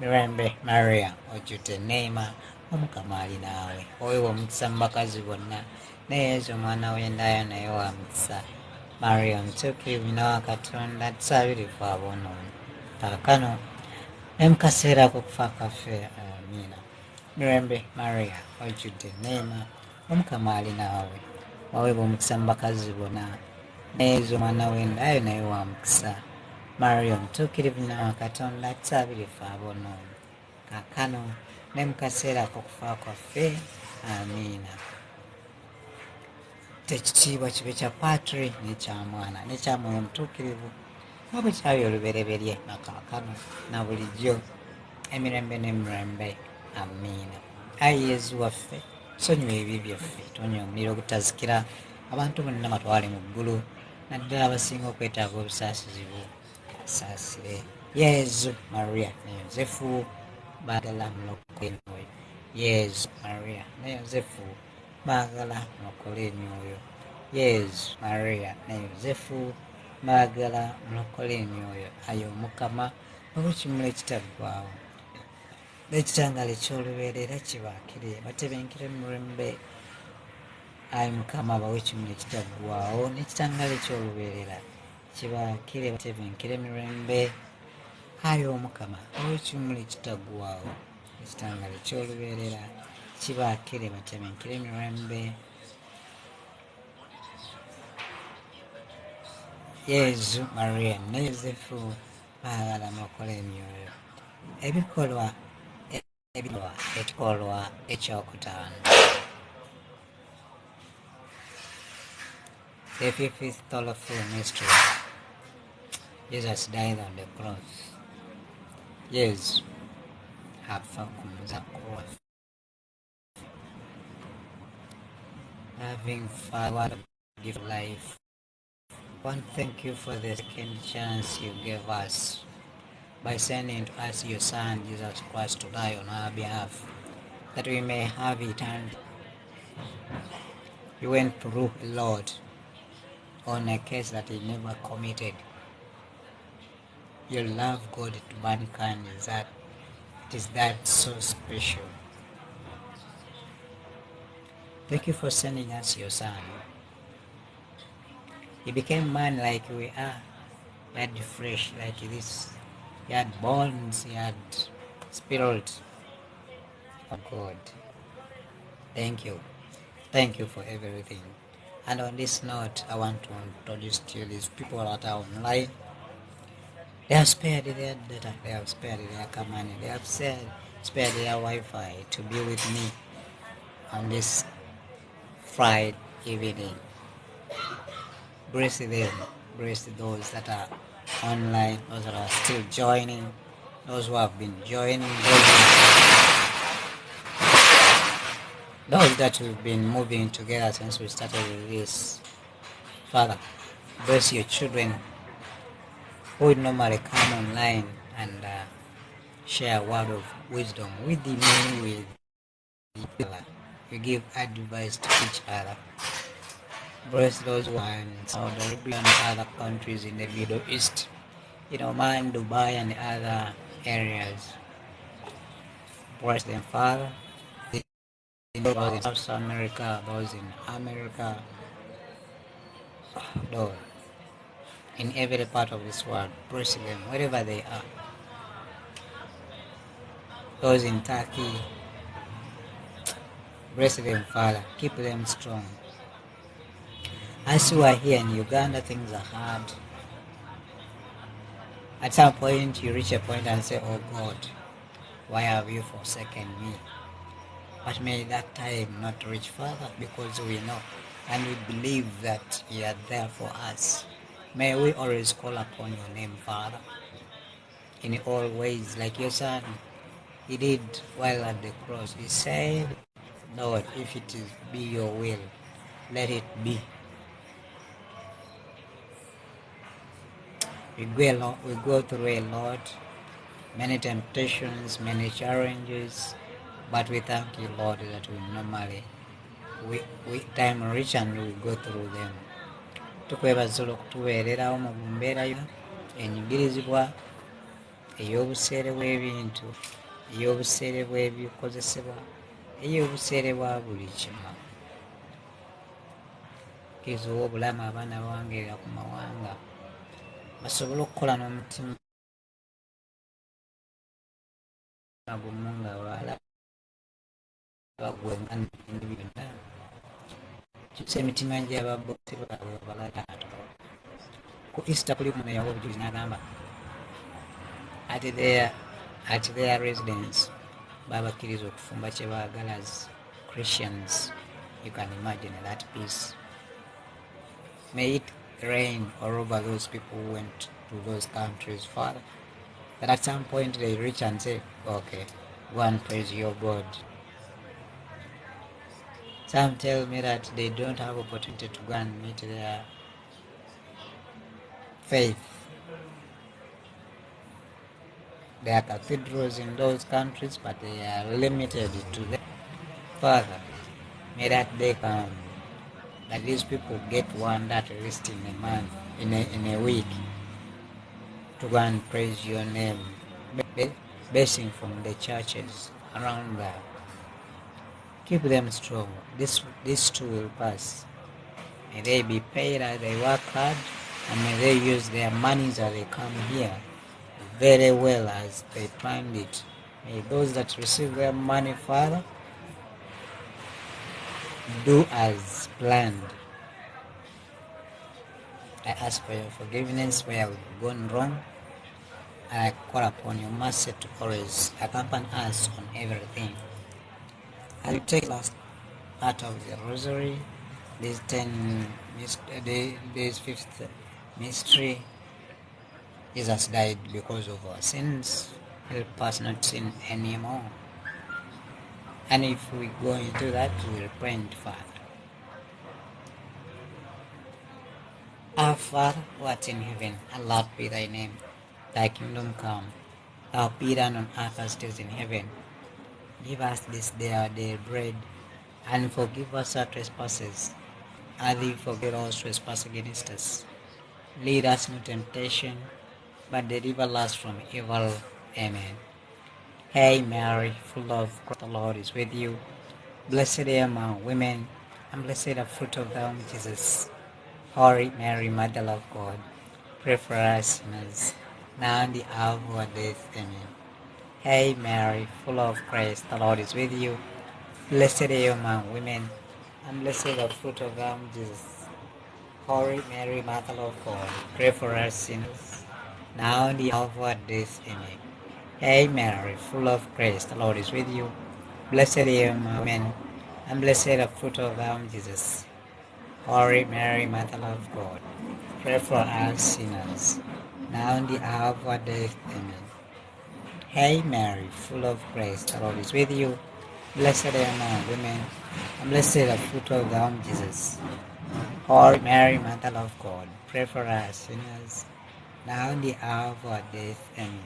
Mirembe Maria, ojjudde enneema, Omukama ali naawe. Oweebwa omukisa mu bakazi bonna, ne Yesu omwana w'endaaya naye wa mukisa. Maria omutuukirivu nnyina wa Katonda, atusaabire ffe aboonoonyi, kaakano ne mu kaseera k'okufa kwaffe. Amiina. Mirembe Maria, ojjudde enneema, Omukama ali naawe. Oweebwa omukisa mu bakazi bonna, ne Yesu omwana w'endaaya naye wa mukisa. Maria omutuukirivu nnyina wa Katonda, atusaabire ffe aboonoonyi, kaakano ne mu kaseera k'okufa kwaffe. Amiina. Ekitiibwa kibe kya Patri n'ekya Mwana n'ekya Mwoyo Omutuukirivu, nga bwe kyali olubereberye na kaakano na bulijjo, emirembe n'emirembe. Amiina. Ayi Yesu waffe, tusonyiwe ebibi byaffe, tuwonye omuliro ogutazikira, abantu bonna batwale mu ggulu, naddala abasinga okwetaaga obusaasizi bwo asaasire. Yesu, Maria ne Yozefu baagala mulokole emyoyo. Yesu, Maria ne Yozefu baagala mulokole emyoyo. Yesu, Maria ne Yozefu baagala mulokole emyoyo. Ayi Omukama, olw'ekimuli ekitaggwaawo n'ekitangaala eky'olubeerera kibaakire, batebenkere mu mirembe ayi mukama abawe ekimuli ekitaggwaawo n'ekitangala eky'olubeerera kibaakire batebenkere emirembe. Ayi omukama abawe ekimuli ekitaggwaawo ekitangala eky'olubeerera kibaakire batebenkere emirembe. Yezu Maria ne Yosefu baagala mukola emyoyo ebikolwa ekikolwa ekyokutaano. The fifth doleful mystery. Jesus died on the cross. Yesu afa ku cross. Having Father give life, I want to thank you for the second chance you gave us by sending to us your Son, Jesus Christ, to die on our behalf, that we may have eternity. You went through, Lord, on a case that he never committed. Your love, God, to mankind is that so special. Thank you for sending us your Son. He became man like we are. He had flesh like this. He had bones. He had spirit of God. Thank you. Thank you for everything. And on this note, I want to introduce to you these people that are online. They have spared their data. They have spared their money. They have spared their Wi-Fi to be with me on this Friday evening. Bless them. Bless those that are online, those that are still joining, those who have been joining, those that we've been moving together since we started with this. Father, bless your children who would normally come online and share a word of wisdom with me, with each other. We give advice to each other. Bless those who are in Saudi Arabia and other countries in the Middle East, in Oman, Dubai, and other areas. Bless them, Father. Those in South America, those in America, those in every part of this world. Bless them wherever they are. Those in Turkey, bless them, Father. Keep them strong. As you are here in Uganda, things are hard. At some point, you reach a point and say, oh God, why have you forsaken me? But may that time not reach further, because we know and we believe that you are there for us. May we always call upon your name, Father, in all ways, like your Son. He did while at the cross. He said, Lord, if it is be your will, let it be. We go through a lot, many temptations, many challenges, but we thank you, Lord, that we normally, we time reach and we go through them. Tukwebaza okutubeererawo mu mbeera yo enyigirizibwa ey'obuseere bw'ebintu, ey'obuseere bw'ebikozesebwa, ey'obuseere bwa buli kimu. Kkiriza owa obulamu abaana bawangerera ku mawanga basobole okukola n'omutima gumu nga lwala bagwenga n'ebintu byonna. Kyusa emitima gy'ababosi baabwe balala. Ku Easter kuli muno yawa obujulizi n'agamba at their residence babakkiriza okufumba kye baagala as Christians. You can imagine that peace. May it reign all over those people who went to those countries, Father, that at some point they reach and say, okay, go and praise your God. Some tell me that they don't have opportunity to go and meet their faith. There are cathedrals in those countries, but they are limited to them. Father, may that day come, that these people get one at least in a month, in a week, to go and praise your name, blessing from the churches around there. Keep them strong. This too will pass. May they be paid as they work hard, and may they use their monies as they come here very well as they planned it. May those that receive their money, Father, do as planned. I ask for your forgiveness where we've gone wrong. I call upon your mercy to always accompany us on everything. As we take the last part of the rosary, this 5th mystery, Jesus died because of our sins. Help us not sin anymore. And if we go into that, we repent, Father. Our Father, who art in heaven, hallowed be thy name. Thy kingdom come. Thy will be done on earth as it is in heaven. Give us this day our daily bread, and forgive us our trespasses, as we forgive those who trespass against us. Lead us into temptation, but deliver us from evil. Amen. Hail Mary, full of grace, the Lord is with you. Blessed are you among women, and blessed the fruit of thy womb, Jesus. Holy Mary, Mother of God, pray for us sinners, now and the hour of our death. Amen. Hail Mary, full of grace, the Lord is with you. Blessed are you among women, and blessed the fruit of thy womb, Jesus. Holy Mary, Mother of God, pray for us sinners, now and the hour of our death. Amen. Hail Mary, full of grace, the Lord is with you. Blessed are you among women, and blessed the fruit of thy womb, Jesus. Holy Mary, Mother of God, pray for us sinners, now and the hour of our death. Amen. Hail Mary, full of grace, the Lord is with you. Blessed are you among women, and blessed the fruit of thy womb, Jesus. Holy Mary, Mother of God, pray for us sinners, now and the hour of our death. Amen.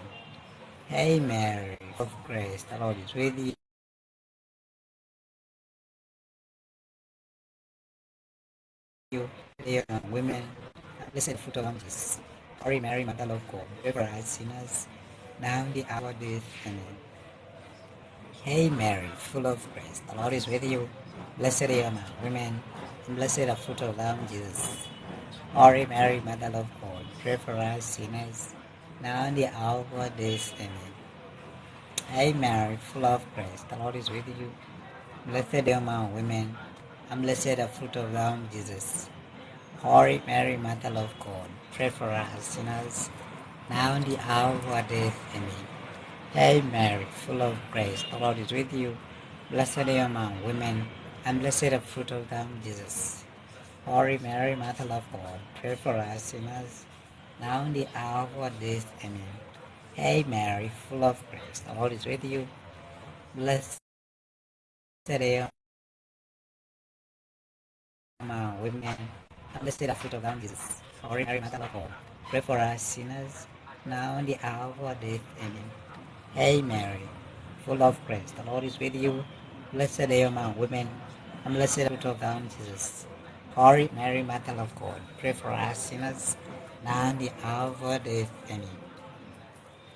Hail Mary, full of grace, the Lord is with you. Blessed are you among women, and blessed the fruit of thy womb, Jesus. Holy Mary, Mother of God, pray for us sinners, now and the hour of death. Amen. Hail Mary, full of grace, the Lord is with you. Blessed are you among women, and blessed the fruit of thy womb, Jesus. Holy Mary, Mother of God, pray for us sinners, now and the hour of our death. Amen. Hail Mary, full of grace, the Lord is with you. Blessed are you among women, and blessed the fruit of thy womb, Jesus. Holy Mary, Mother of God, pray for us sinners, now and the hour of our death. Amen. Hail Mary, full of grace, the Lord is with you. Blessed are you among women, and blessed the fruit of thy womb, Jesus. Holy Mary, Mother of God, pray for us sinners, now and the hour of our death. Amen. Hail Mary, full of grace, the Lord is with you. Blessed are you among women, and blessed the fruit of thy womb, Jesus. Holy Mary, Mother of God, pray for us sinners, now and the hour of our death. Amen. Hail Mary, full of grace, the Lord is with you. Blessed are you among women, and blessed the fruit of thy womb, Jesus. Holy Mary, Mother of God, pray for us sinners, now and the hour of our death. Amen.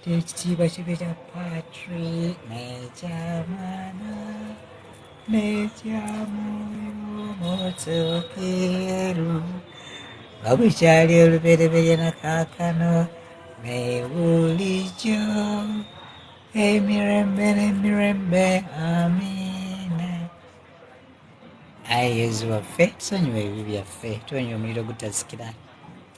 Ekitiibwa kibe kya Patrick n'ekya Mwana n'ekya Mwoyo Mutukuvu nga bwe kyali olubereberye na kaakano ne bulijjo emirembe n'emirembe. Amiina. Ayi Yezu waffe, tusonyiwe ebibi byaffe, tuwonye omuliro gutazikira,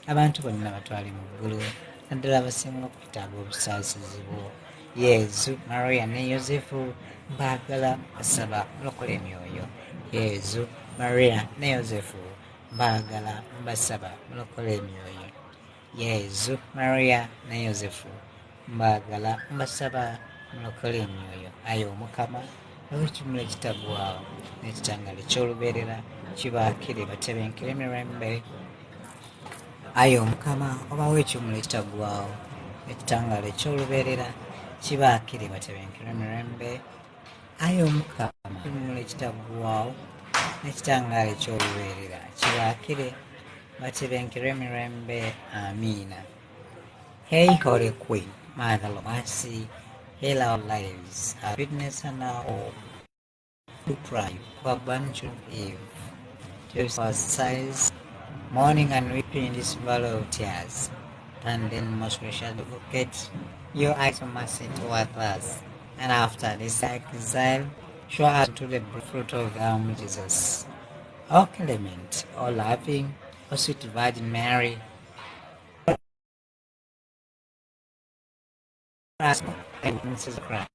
abantu bonna batwale mu ggulu, naddala abasinga okuyitaaga obusaasizi bwo. Yezu, Maria ne Yozefu mbaagala mbasaba mulokole emyoyo. Yezu, Maria ne Yozefu mbaagala mbasaba mulokole emyoyo. Yezu, Maria ne Yozefu mbaagala mbasaba mulokole emyoyo. Ayi Omukama, olw'ekimuli ekitaggwaawo n'ekitangaala eky'olubeerera kibaakire batebenkere emirembe. Ayi Omukama, obawo ekimuli ekitaggwaawo n'ekitangaala eky'olubeerera kibaakire batebenkere emirembe. Ayi Omukama, ekimuli ekitaggwaawo n'ekitangaala eky'olubeerera kibaakire batebenkere emirembe. Amiina. Hey, Holy Queen, Mother of Mercy, heal our lives, our goodness and our hope. to cry for a bunch of Eve. Just for sighs, mourning and weeping in this valley of tears. And then most gracious advocate, your eyes of mercy toward us. And after this exile, show us to the fruit of our Jesus. O clement, O loving, O sweet Virgin Mary, ask and Mrs. Christ.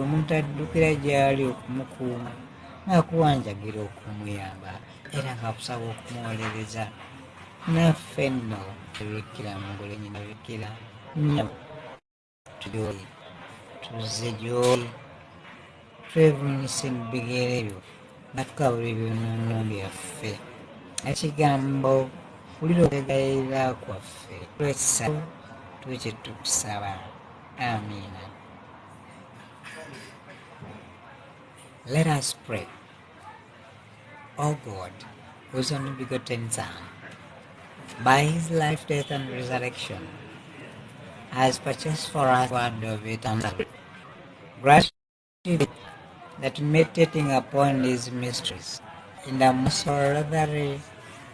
Omuntu addukira gy'ali okumukuuma n'akuwanjagira okumuyamba era ng'akusaba okumuwolereza naffe nno tubikkira mu ngule nyina bikkira gy'oli tuzze gy'oli twevunyise mu bigere byo nga tukabula ebyonoono byaffe ekigambo wulira okwegayiririra kwaffe twekisa tukye tukusaba amiina. Let us pray. O God, whose only begotten Son, by his life, death, and resurrection, has purchased for us the word of eternal life, grant that meditating upon these mysteries in the most rosary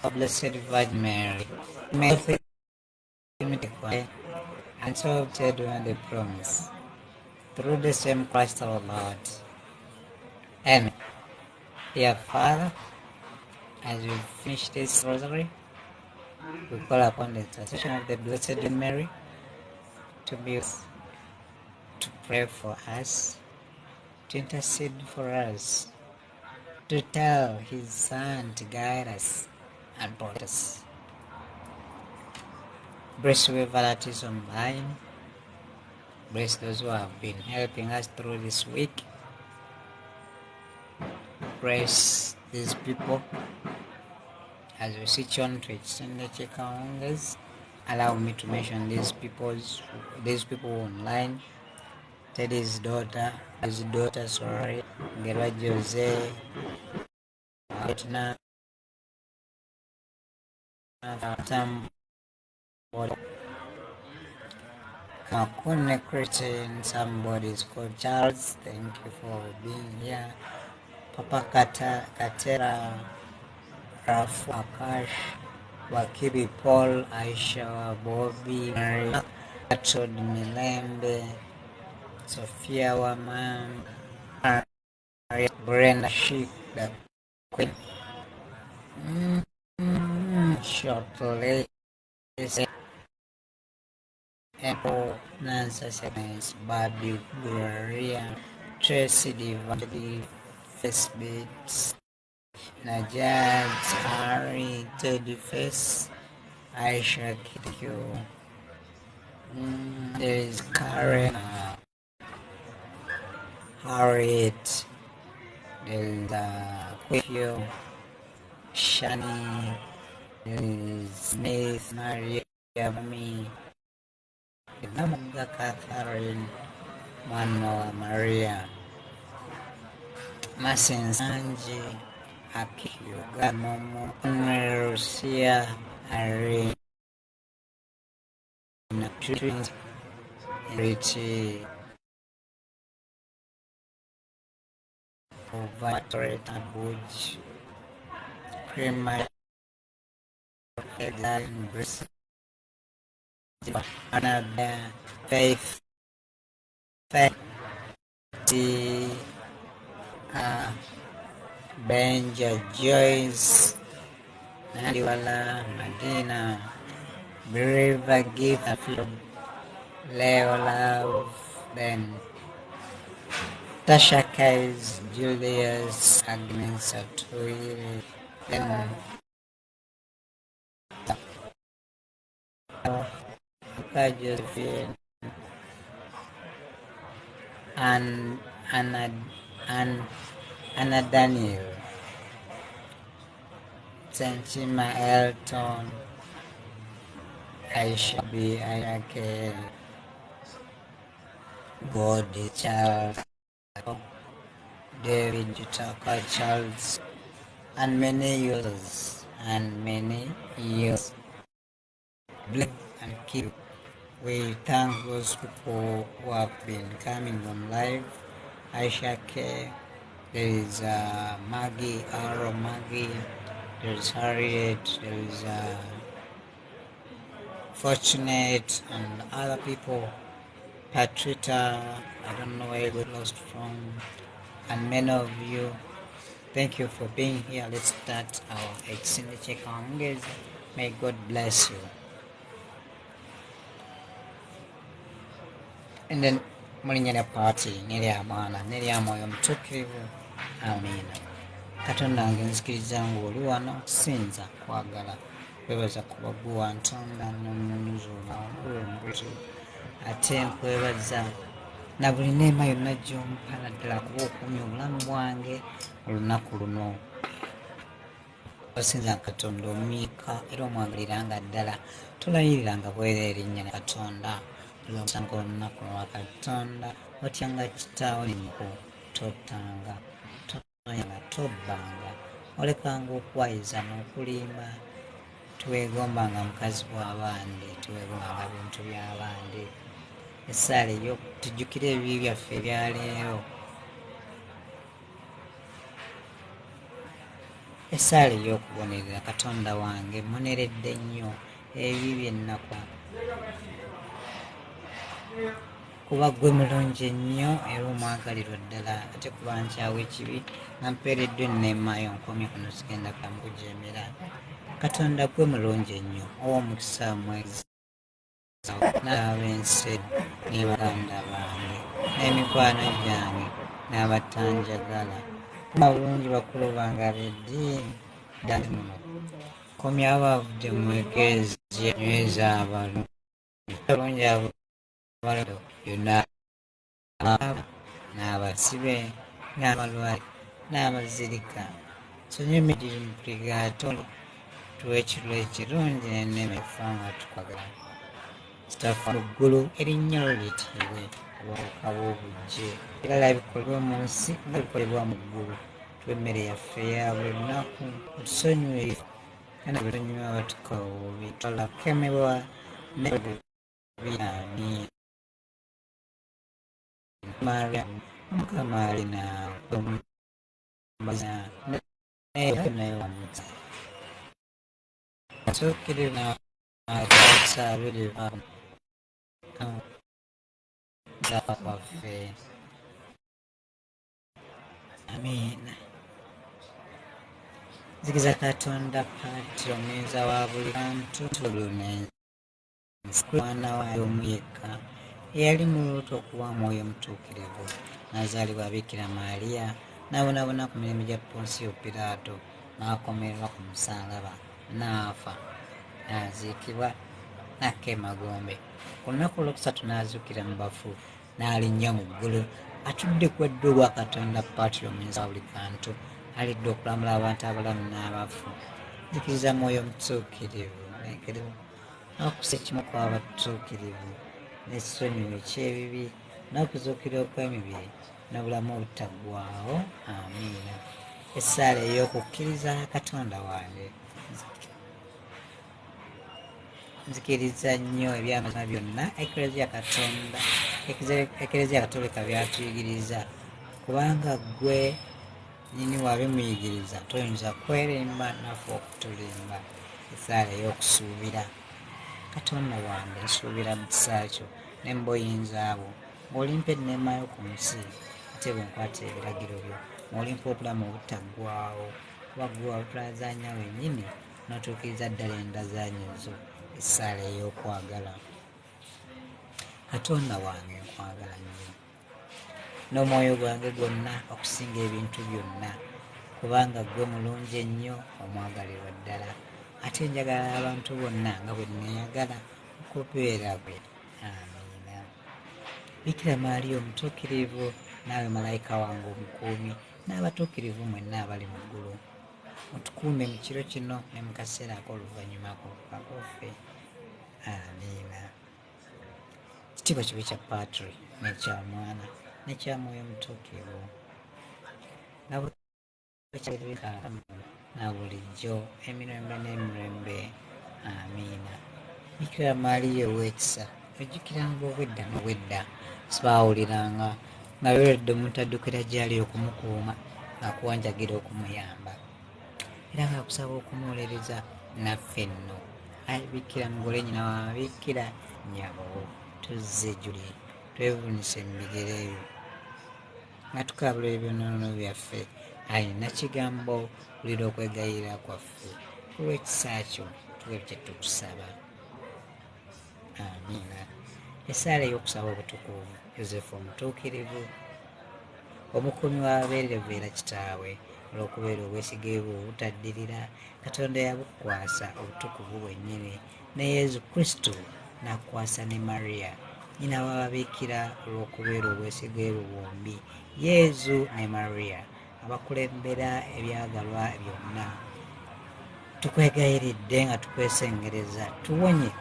of Blessed Virgin Mary, may and so obtain the promise through the same Christ our Lord. Amen. Dear Father, as we finish this rosary, we call upon the intercession of the Blessed Virgin Mary to be with, to pray for us, to intercede for us, to tell his Son to guide us and protect us. Bless whoever that is online. Bless those who have been helping us through this week. Bless these people as we switch on to Ekisinde Ku. Allow me to mention these people online. Teddy's daughter, sorry, Gerwa Jose, Vietnam, Makune Christian, somebody is called Charles. Thank you for being here. Papa Katera, Rafu Akash, Wakibi Paul, Aisha, Bobby, Maria, Atod Milembe, Sophia Waman, Brenda Sheik, the Queen, Shortly, Apple, Nancy Seconds, Bobby Gloria, Tracy Divine, Facebits, Najad, Harry, Teddy Face, Aisha Kitty, there is Karen, Harriet, there is Quikio, Shani, there is Smith, Maria, me, Namuga Catherine, Manoa Maria, Masin Sanji, Akio, Gamomo, Rusia, Irene, Twins, Richie, Ovatory Tabuj, Crema, Exile, Bristol, Another Faith, Benja, Joyce, Nadiwala, Medina, Believer, Gift, Leo, Love, then Tasha Kais, Julius, Agnes, Atui, then Josephine, and Anna Daniel, Senchima Elton, Aisha B. Ayake, Godi Charles, David Jutaka Charles, and many years. and keep. We thank those people who have been coming on live. Aisha K, there is Maggie, Arrow Maggie, there is Harriet, there is Fortunate, and other people. Patrita, I don't know where you got lost from, and many of you. Thank you for being here. Let's start our Ekisinde Ku. May God bless you. And then mulinnya lya party nerya mwana nerya mwoyo omutuukirivu. Amiina. Katonda wange nzikiriza ng'oli wano okusinza kwagala kwebaza kuba gwe wantonda n'omunzuula ombuzi ate nkwebaza na buli neema yonna gy'ompa naddala kuba okuumya obulamu bwange olunaku luno. Osinza Katonda omuyiika era omwagalira nga ddala tolayiriranga bwereere erinnya lya Katonda. Olw'omusanga olunaku lwa Katonda otyanga kitaawo n'ennyoko tottanga toyanga tobbanga olekanga okwayiza n'okulimba. Teweegombanga mukazi w'abandi, teweegombanga bintu by'abandi. Essaala eyo tujjukire ebibi byaffe ebyaleero. Essaala ey'okubonerera Katonda wange mmoneredde nnyo ebibi by'ennaku kuba gwe mulungi ennyo era omwagalirwa ddala ate kuba nkyawa ekibi nga mpeereddwa enneemaayo nkomye kuno sigenda kamukujeemera. Katonda gwe mulungi ennyo ow'omukisa mwezi n'ab'ensi ne baganda bange n'emikwano gyange n'abatanjagala bulungi bakulu bange ab'eddiini ddala muno komya abavudde mu ekereziya nyweza abalungi abo yonna n'abasibe n'abalwale n'abazirika sonye emijiri mu puligaato tuwa ekirwa ekirungi n'enneema efanga tukwagala kitafa mu ggulu erinnya lyo litiibwe obwakabaka bw'obujje ebirala bikolebwa mu nsi nga bikolebwa mu ggulu tuwa emmere yaffe eya buli lunaku otusonyiwe kana bisonyiwa abatukola obubi twalakemebwa nebubiani Maria Mukama ali naawe naye wamutsa sookirira asaabirira kwaffe. Amiina. Nzikiza Katonda Patro omuyiza wa buli bantu tulunensi mwana waayo omu yekka eyali mu lubuto okuwa mwoyo omutuukirivu n'azaalibwa Bikira Maaliya n'abonaabona ku mirimu gya Ponsiyo Piraato n'akomererwa ku musaalaba n'afa n'aziikibwa n'akka emagombe. Ku lunaku olwokusatu n'azuukira mu bafu n'alinnya mu ggulu atudde ku ddyo olwa Katonda Patro omuyiza wa buli kantu alidde okulamula abantu abalamu n'abafu. Nzikiriza mwoyo omutuukirivu n'okusa ekimu kw'abatuukirivu n'essonyiwa eky'ebibi n'okuzuukira okw'emibiri n'obulamu obutaggwaawo. Amiina. Essaala ey'okukkiriza Katonda wange. Nzikiriza nnyo ebyamazima byonna Ekereziya Katolika byatuyigiriza kubanga ggwe nyini wabimuyigiriza toyinza kwerimba naffe okutulimba. Essaala ey'okusuubira Katonda wange nsuubira mu kisa kyo ne mu buyinza bwo ng'olimpa enneema y'oku nsi ate bwe nkwata ebiragiro byo ng'olimpa obulamu obutaggwaawo kuba ggwe watulazaanya wennyini n'otuukiriza ddala endazaanyo zo. Essaala ey'okwagala Katonda wange nkwagala nnyo n'omwoyo gwange gwonna okusinga ebintu byonna kubanga ggwe mulungi ennyo omwagalirwa ddala ate njagala abantu bonna nga bwe neeyagala okubeera bwe. Amiina. Bikira Maaliya omutuukirivu naawe malayika wange omukuumi n'abatuukirivu mwenna abali mu ggulu otukuume mu kiro kino ne mu kaseera ak'oluvannyuma k'okufa kwaffe. Amiina. Ekitiibwa kibe kya Patri n'ekya Mwana n'ekya Mwoyo Omutuukirivu na bulijjo emirembe n'emirembe. Amiina. Bikira Maaliya ow'ekisa, ojjukiranga obwedda n'obwedda sibaawuliranga nga lweredde omuntu addukira gy'ali okumukuuma ng'akuwanjagira okumuyamba era ng'akusaba okumuwolereza naffe nno. Ayi Bikira mugole nnyina w'Ababikira nnyabo, tuzze Juli twevunise mu bigere ebyo nga tukaabula ebyonoono byaffe. Ayi Nakigambo wulira okwegayirira kwaffe olw'ekisa kyo tuwe kye tukusaba. Amiina. Essaala ey'okusaba obutukuvu Yosefu omutuukirivu, omukuumi w'ababeerevu era kitaawe, olw'okubeera obwesige bwe obutaddirira, Katonda yabukwasa obutukuvu bwennyini ne Yezu Kristo n'akwasa ne Mariya nnyina w'Ababikira olw'okubeera obwesige bwe bombi, Yezu ne Mariya abakulembera ebyagalwa byonna. Tukwegayiridde nga tukwesengereza tuwonye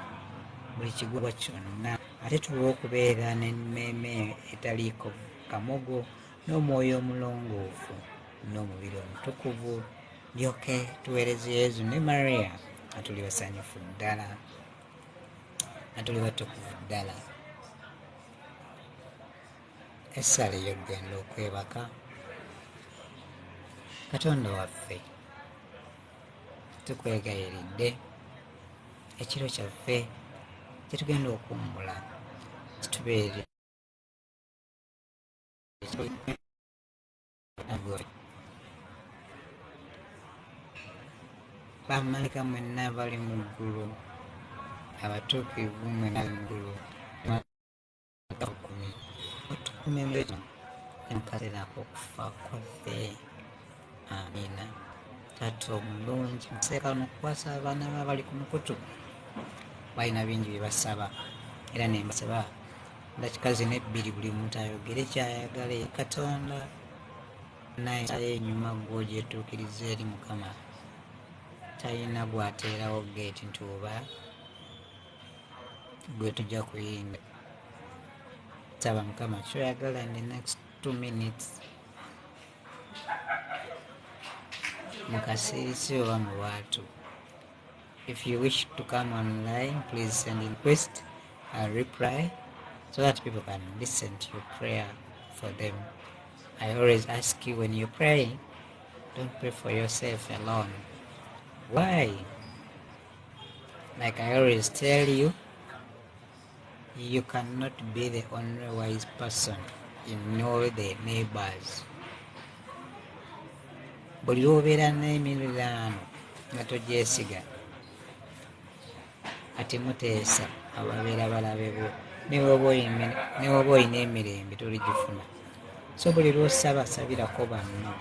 buli kigwa kyonna, ate tuwe okubeera n'emmeeme etaliiko kamogo n'omwoyo omulongoofu n'omubiri omutukuvu, ndyoke tuweereze Yezu ne Mariya nga tuli basanyufu ddala, nga tuli batukuvu ddala. Essaala ey'okugenda okwebaka. Katonda waffe, tukwegayiridde ekiro kyaffe kye tugenda okuwummula kitubeere bamalayika mwenna bali mu ggulu, abatuukirivu mwenna bali mu ggulu, otukume mu kaseera ak'okufa kwaffe. Amiina. Taata omulungi, mu kaseera kano okukwasa abaana bali ku mukutu balina bingi bye basaba, era ne mbasaba dakika zino ebbiri buli muntu ayogere kyayagala eri Katonda, naye nsala enyuma gw'ogyetuukiriza eri Mukama. Talina bw'ateerawo geeti nti oba gwe tujja kuyinga. Saba Mukama kyoyagala in the next 2 minutes mu kasiisi oba mu lwatu. If you wish to come online, please send in request a reply so that people can listen to your prayer for them. I always ask you, when you pray, don't pray for yourself alone. Why? Like I always tell you, you cannot be the only wise person in all the neighbors. Buli lw'obeera n'emiriraano nga togyesiga, ati muteesa ababeera balabe bo, ne bw'oba olina emirembe toligifuna. So buli lw'osaba sabirako banno.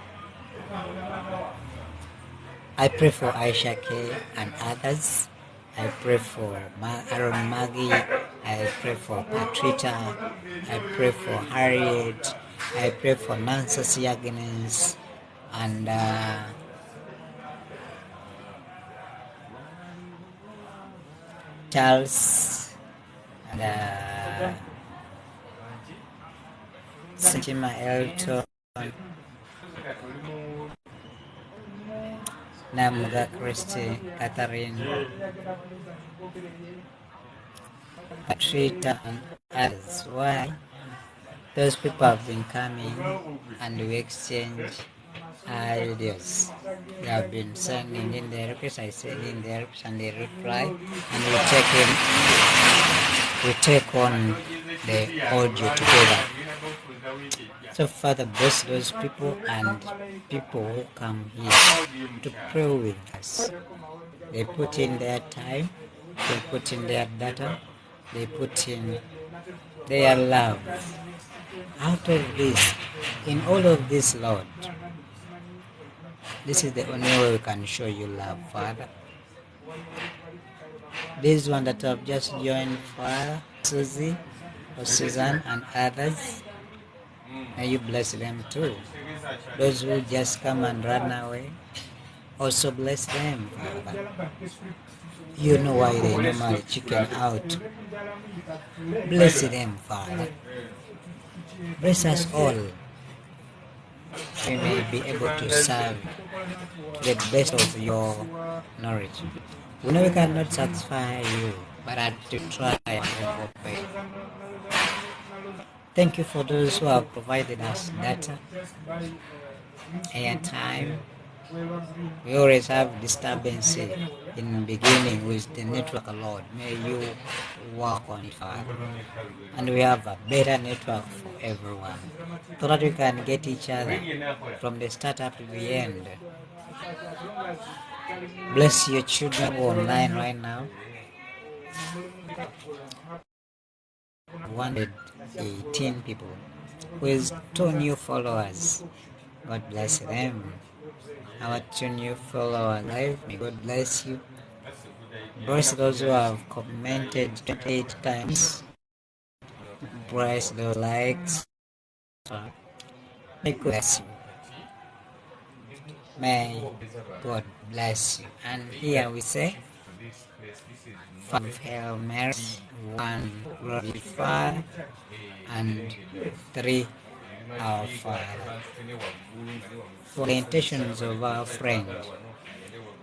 I pray for Aisha K and others. I pray for Aaron Maggie. I pray for Patrita. I pray for Harriet. I pray for Nancy Agnes and Charles and Sentima Elton, Namuga Christy, Catherine, Patrita and others. Why? Those people have been coming and we exchange ideas. They have been sending in their requests, I send in their requests and they reply, and we take on the audio together. So Father, bless those people and people who come here to pray with us. They put in their time, they put in their data, they put in their love. Out of this, in all of this, Lord, this is the only way we can show you love, Father. This one that have just joined, Father, Susie or Suzanne and others, may you bless them too. Those who just come and run away, also bless them, Father. You know why they normally chicken out. Bless them, Father. Bless us all. We may be able to serve to the best of your knowledge. We know we cannot satisfy you but I had to try and obey. Thank you for those who have provided us data, airtime. We always have disturbance in the beginning with the network load. May you work on it, Father. And we have a better network for everyone, so that we can get each other from the start up to the end. Bless your children who are online right now. 118 people with 2 new followers. God bless them. Our 2 new followers live. May God bless you. Bless those who have commented 28 times. Bless those likes. May God bless you. May God bless you. And here we say 5 Hail Marys, 1 Glorify, and 3 Our Father. For the intentions of our friends,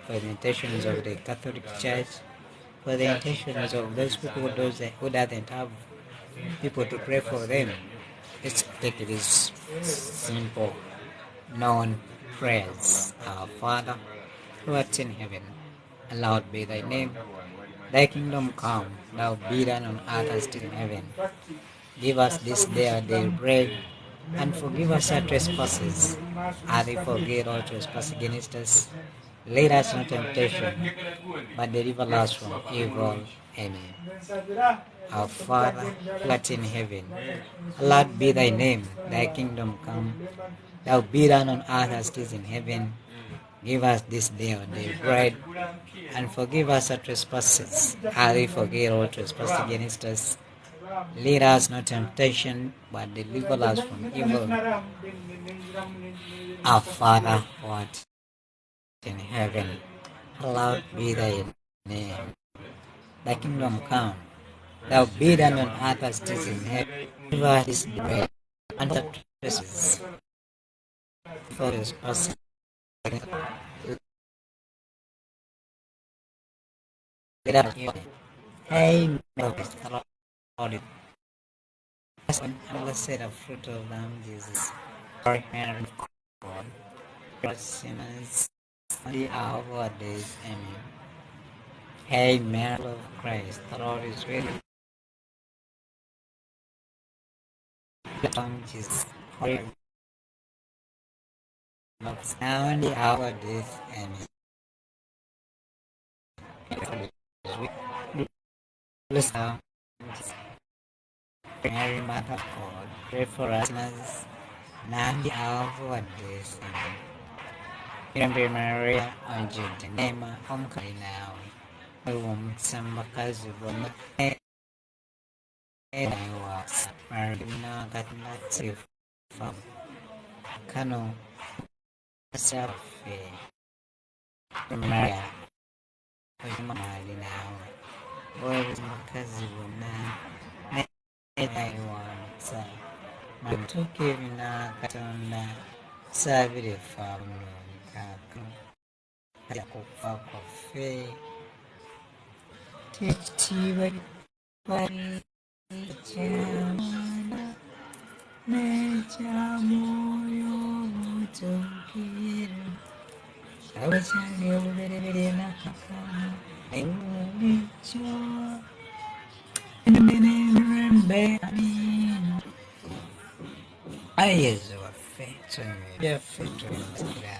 for the intentions of the Catholic Church, for the intentions of those people who doesn't have people to pray for them, let's take this simple known prayers. Our Father, who art in heaven, hallowed be thy name. Thy kingdom come, thou be done on earth as it is in heaven. Give us this day our daily bread, and forgive us our trespasses, as we forgive all trespass against us. Lead us not into temptation, but deliver us from evil. Amen. Our Father, who art in heaven, hallowed be thy name. Thy kingdom come, thou be done on earth as it is in heaven. Give us this day our daily bread, and forgive us our trespasses, as we forgive all trespass against us. Lead us not into temptation, but deliver us from evil. Our Father, who art in heaven, hallowed be thy name. Thy kingdom come, thou be done on earth as it is in heaven. Give us this bread, and our trespasses, for us. Amen. Lord, and blessed the fruit of them, Jesus. Glory and God, for sinners, and the hour of our days. Amen. Hail Mary, of Christ, the Lord is with you. Jesus, glory, now and the hour of our days. Amen. Blessed are Mary, Mother of God, pray for us sinners, now and the hour of our days. Amen. Remember Maria, Anjid, Nema, Homkai now. Sambakazi bona was Marina got not safe from Kano Safi Maria Mali now. Where is Makazi bona was Mantuki na Katona Savile from Kaku Yakufa Coffee. Tiba pari jamana meja moyo mutokira awachani ubere na kakana ewulicho nembe amin ayezo wafeto byafeto nzira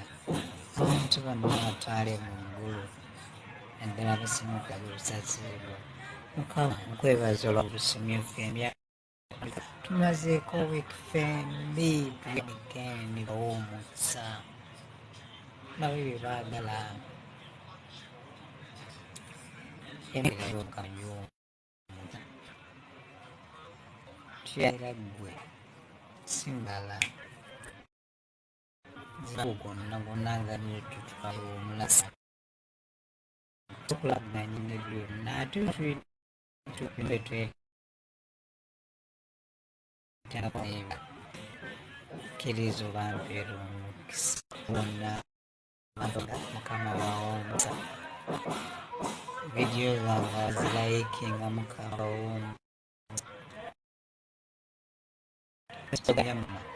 abantu bano batwale mu ngulu naddala abasimuka b'obusazibwa mukama nkwebaza olw'obusimyu ffe tumazeeko wiiki fembi twegendi bawomutsa bawe bye baagala emirayookanyo tuyalira ggwe singala zibugonna gonna nga nitutwala omulasa tukulaganya ne byonna ate tukindetwe tanaeba kkiriza obampeera omukisa bonna mukama wawe omusa video zange zilikinga mukawo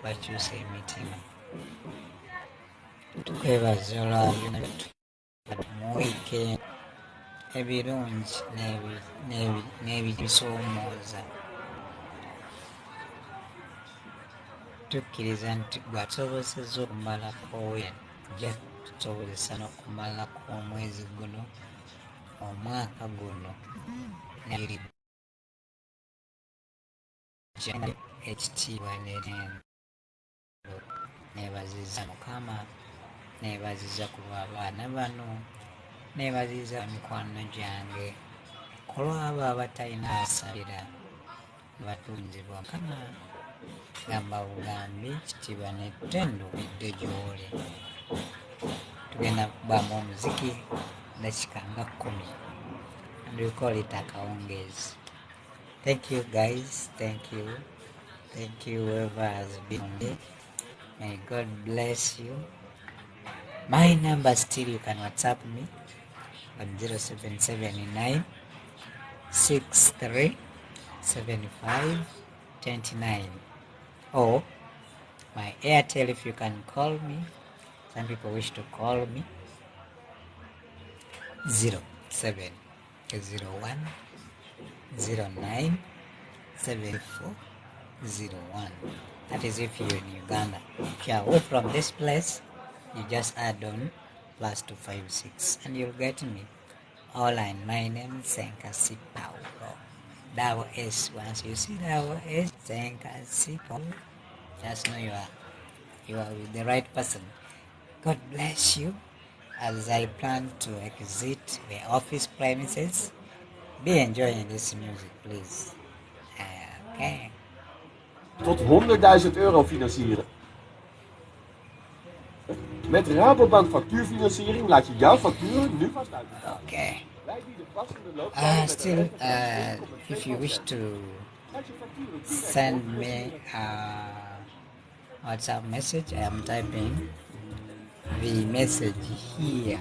bakyusa emitima. Tukwebaza olwabyo mu wiiki ebirungi n'ebisoomooza. Tukkiriza nti gwatusobozesa okumalako ojja kutusobozesa n'okumalako omwezi guno, omwaka guno n'ebiri ekitiibwa n'enendo. Neebaziza Mukama, neebaziza ku lw'abaana bano, neebaziza mikwano gyange ku lw'abo abatalina asabira batunzibwa. Mukama gamba bugambi, ekitiibwa n'ettendo budde gy'oli. Tugenda kubamu omuziki dakika nga 10 and we call it akawungeezi. Thank you guys, thank you whoever has been on there. May God bless you. My number still, you can WhatsApp me at 0779 63 75 29, or my Airtel if you can call me. Some people wish to call me 0701 09 7401. That is if you're in Uganda. If you are away from this place, you just add on +256 and you'll get me. Online, my name is Ssenkasi Paulo. Double S. Once you see double S, Ssenkasi Paulo, just know you are with the right person. God bless you as I plan to exit the office premises. Be enjoying this music, please. Okay. Tot €100.000 financieren. Met Rabobank factuurfinanciering laat je jouw facturen nu vast uitbetalen. Okay. Wij bieden passende looptijd. Still, if you wish to send me a WhatsApp message, I am typing the message here.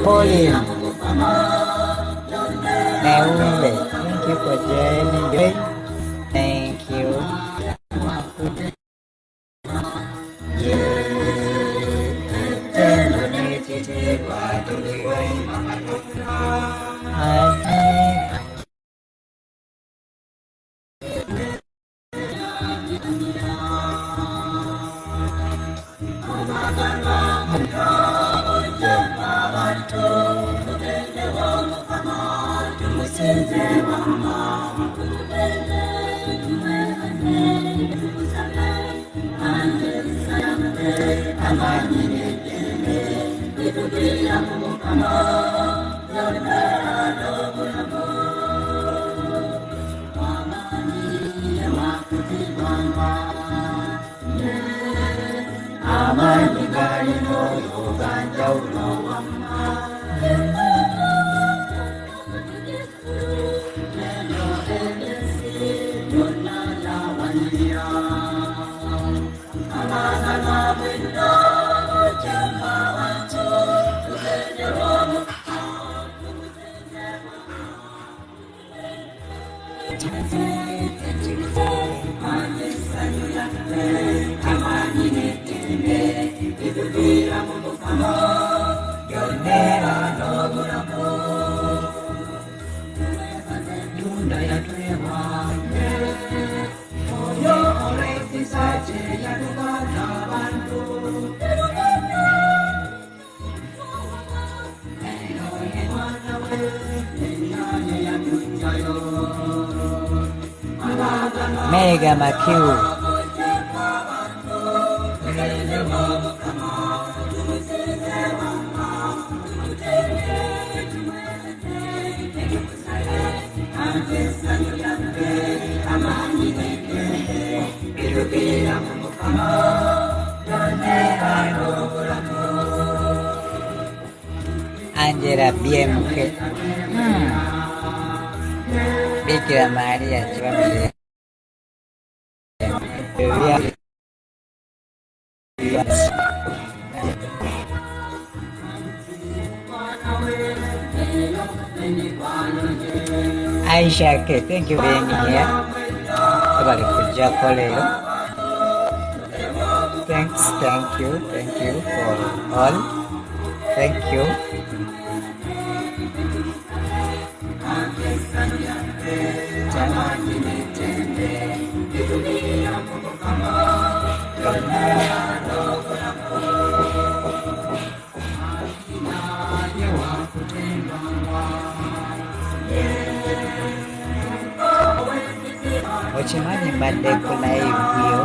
Pauline, Naomi, thank you for joining. Thank you. Mega Makiu. Angela BMK. Bikira Maria Chibamile. Aisha K, thank you for being here. Thanks, thank you for all. Thank you. Ochimanyi mbadde ku live yo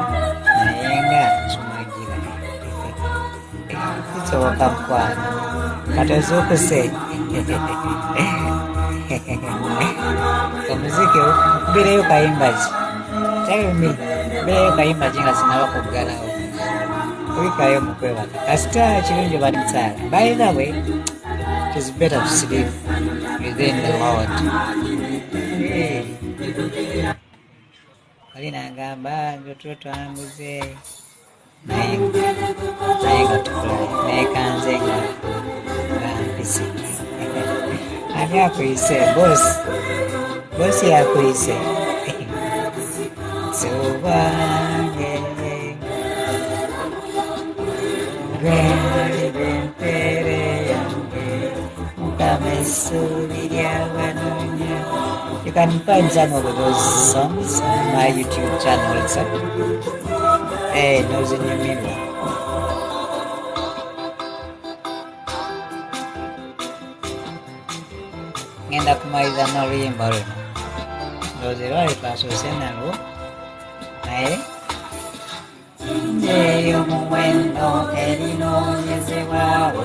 naye nga nsumagira kisoboka mukwano katozuukuse omuziki mbireyo kayimba ki tayumi mbireyo kayimba ki nga sinaba kuggalawo kubikayo mukwebaka kasita kirungi banisaala. By the way, it is better to sleep within the world. Nangamba njotulo twanguze naye nga tukulayo nekanze nga mpisi ani akuyise bosi yakuyise subange gwali bempere yange mukamesubi lyabanonya. You can find some of those songs on my YouTube channel also. Hey, those in your mirror. Ngenda kumaliza n'oluyimba luno. Ndowooza lwali twasose nalwo naye njeeyo muwendo erinoonyezebwawo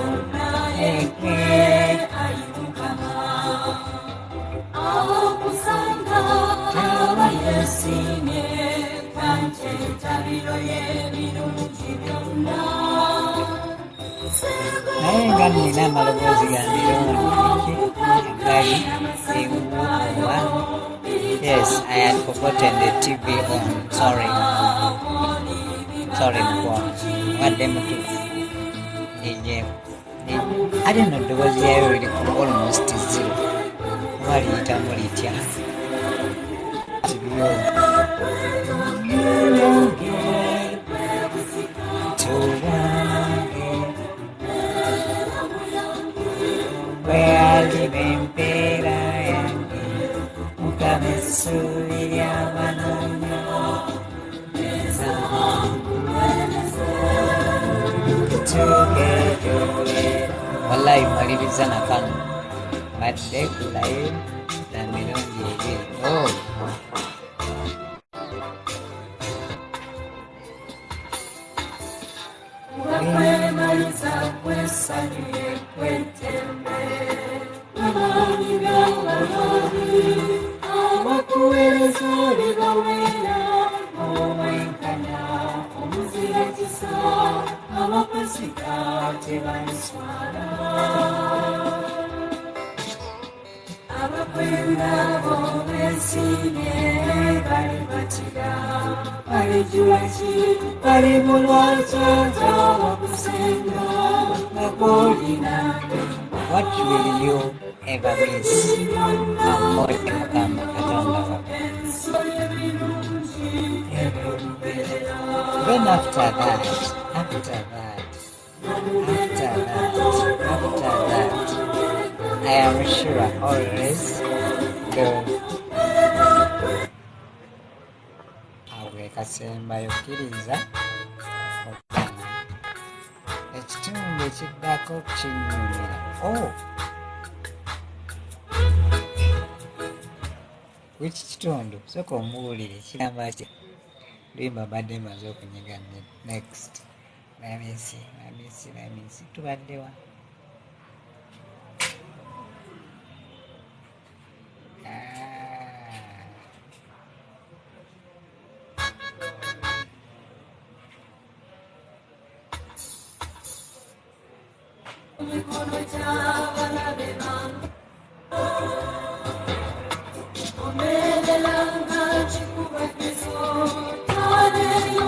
naye nga nina amaloboozi gandirongi gali ewuuwa. Yes, I had forgotten the TV on. Sorry mkwano wadde mutufu nijeemu. I don't know, eddoboozi lyayo liri ku almost zero oba liyitamu litya bwealiba empeera yange mukamesubi lyabanonya wallahi maliriza nakano badde kulayo na mirundi ebiri. What will you ever miss? Then after that, I am sure always awe kasembayo kkiriza okugamba ekitundu ekiddako kinyumira. Wiki kitundu soka omubuulire kigamba ki? Limba badde maze okunyiga next. Let me see. Tubaddewa.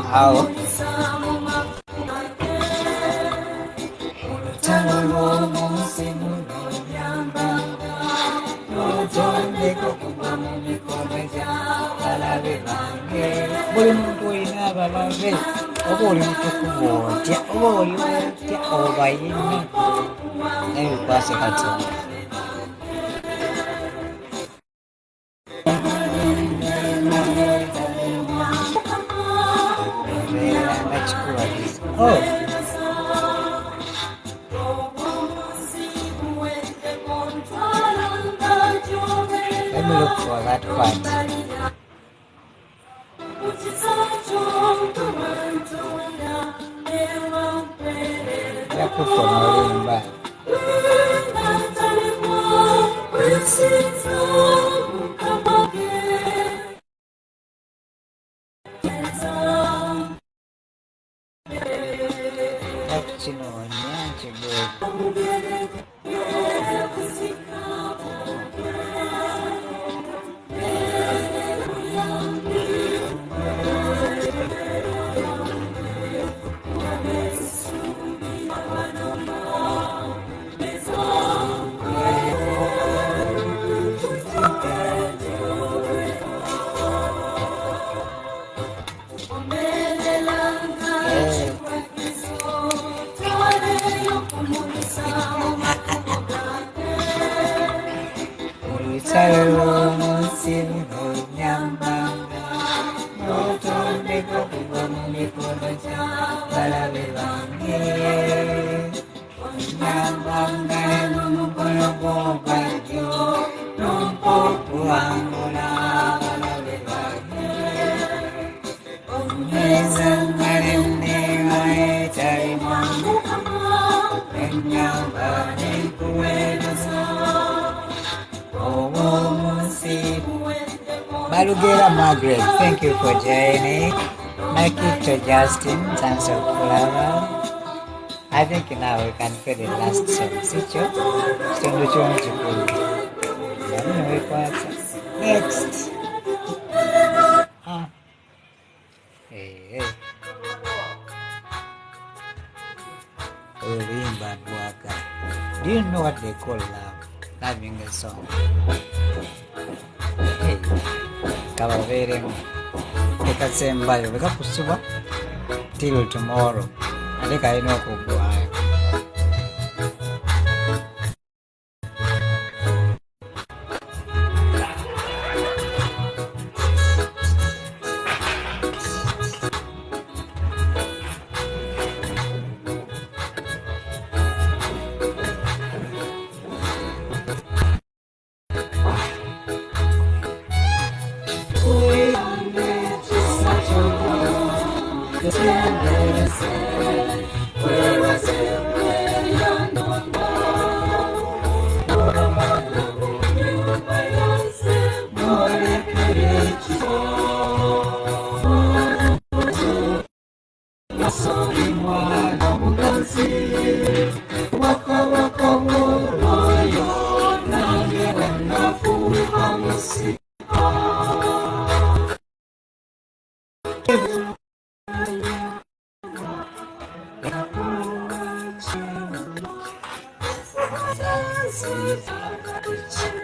How? Buli muntu olina abalabe oba oli mutukuvu otya oba oli otya oba yina naye bikwase Katonda. Let me look for that part. Yakufonolimba. Malugera Margaret, thank you for joining. Nakito Justin, thanks for flower. I think now we can play the last song. Sicho? Sendo chono chikuru. Next. Hey. Olimba Bwaka. Do you know what they call love? Loving a song. Hey. Kabaveremu. Tekatsembayo. Beka kusubwa. Till tomorrow. Aleka ino okugwayo.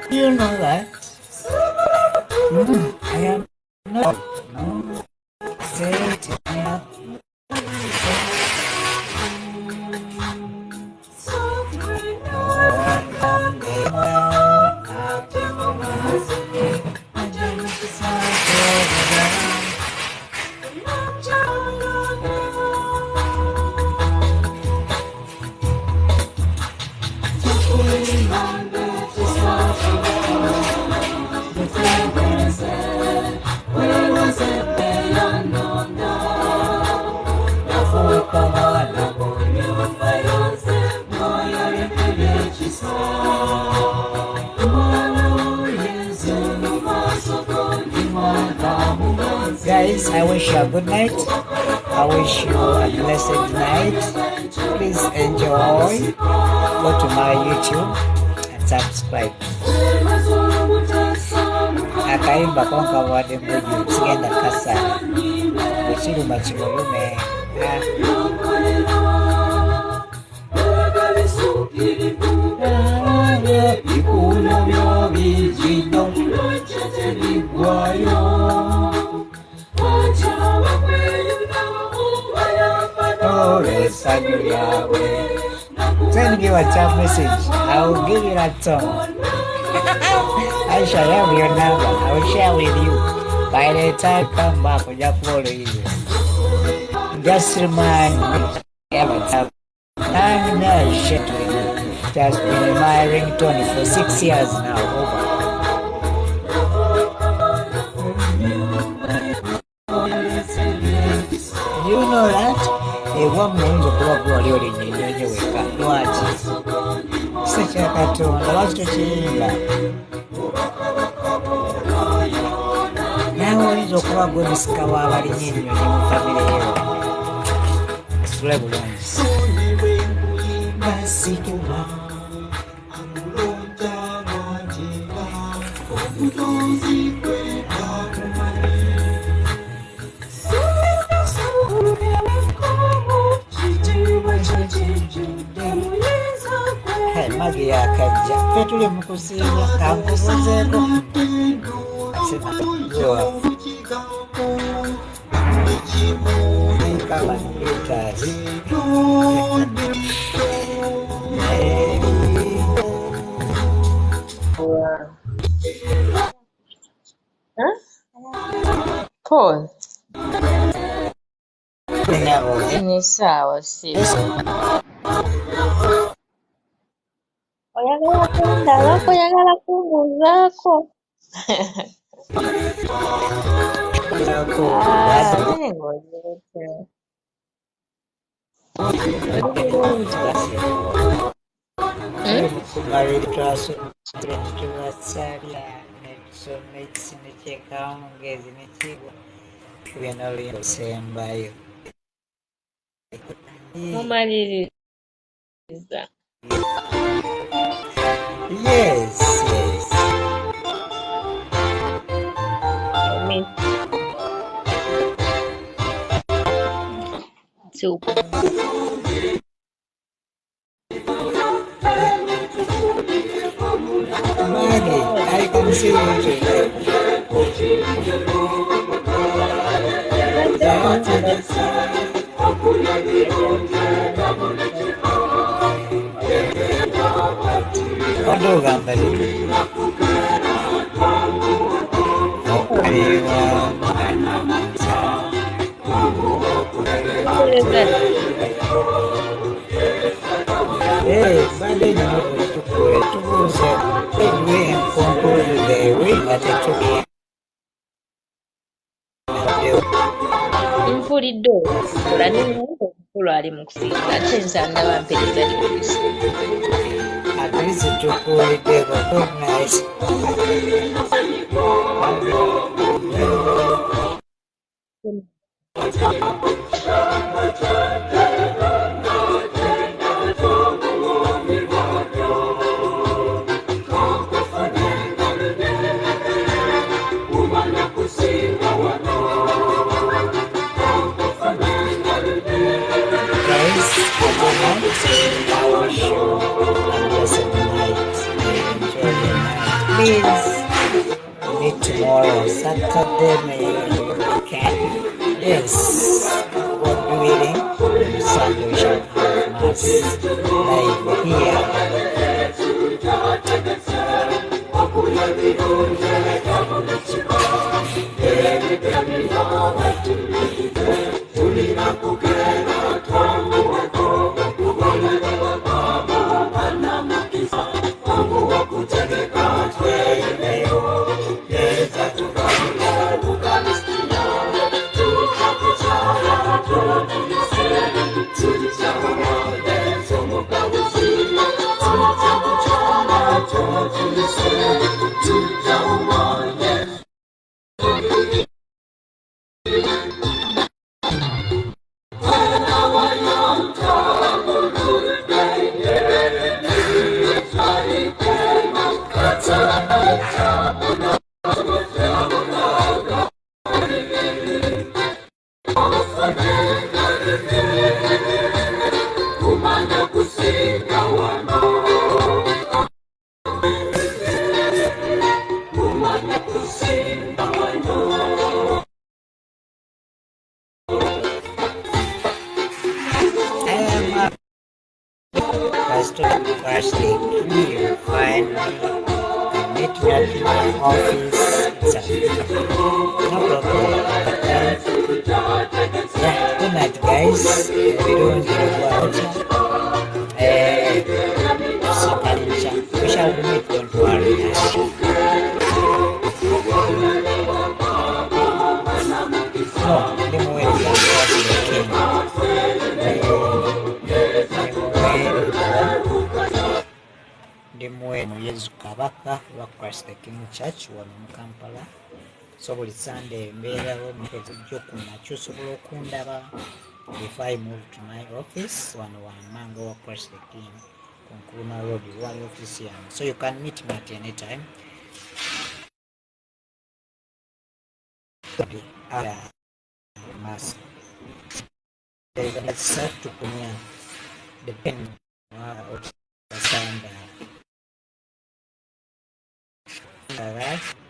Do you know that? I am not. No. Say it. Where was it? guys, I wish you a good night. I wish you a blessed night. Please enjoy. Go to my YouTube and subscribe. Akaimba konka wade mbuju sigenda kasa bwekiruma kimulume bikuno byobijino bigwayo essanyu lyawe. Send me a WhatsApp message. I will give you that song. I shall have your number. I will share with you. By the time I come back, I'll just follow you. Just remind me. I'm not shit with you. It has been my ringtone for 6 years now. Over. You know that? One month of work, you're in your wake. What? Such a cartoon. I want to change that. Nawe oyinza okuba gwebisikawo abalinye ennyonyi mu famire yo kisule bulungi. Magi yakajja ffe tuli mu kusiibwa kankubuzeeko Paul. Ni sawa si. Oyagala kundaba ko oyagala kumbuuzaako. Mumaliriza. Yes, yes. Soup. Maggie, I can see you. Hey, bade nyuma tukue tubuze edwe enkonkulu dewe atetukia Mpulidde okulala n'omuntu omukulu ali mu kusiiga ate nsanga bampereza libuusi. At least tukuliddeko good night. Please meet tomorrow, Saturday, maybe can. Yes, what reading? Sunday we shall have mass live To just to crash the key, you find me, meet me at my office. No problem. Yeah, good night, guys. We don't we shall meet, don't worry. No, the Omuweereza was the king. The Omuweereza Kabaka wa Christ the King Church wano mu Kampala. So buli Sunday mbeerawo mukejjo ku makya osobola okundaba before I move to my office wano wa Mango wa Christ the King ku Nkurumah Road wali office yange. So you can meet me at any time. Mas start to punya the pen of the sound. Alright.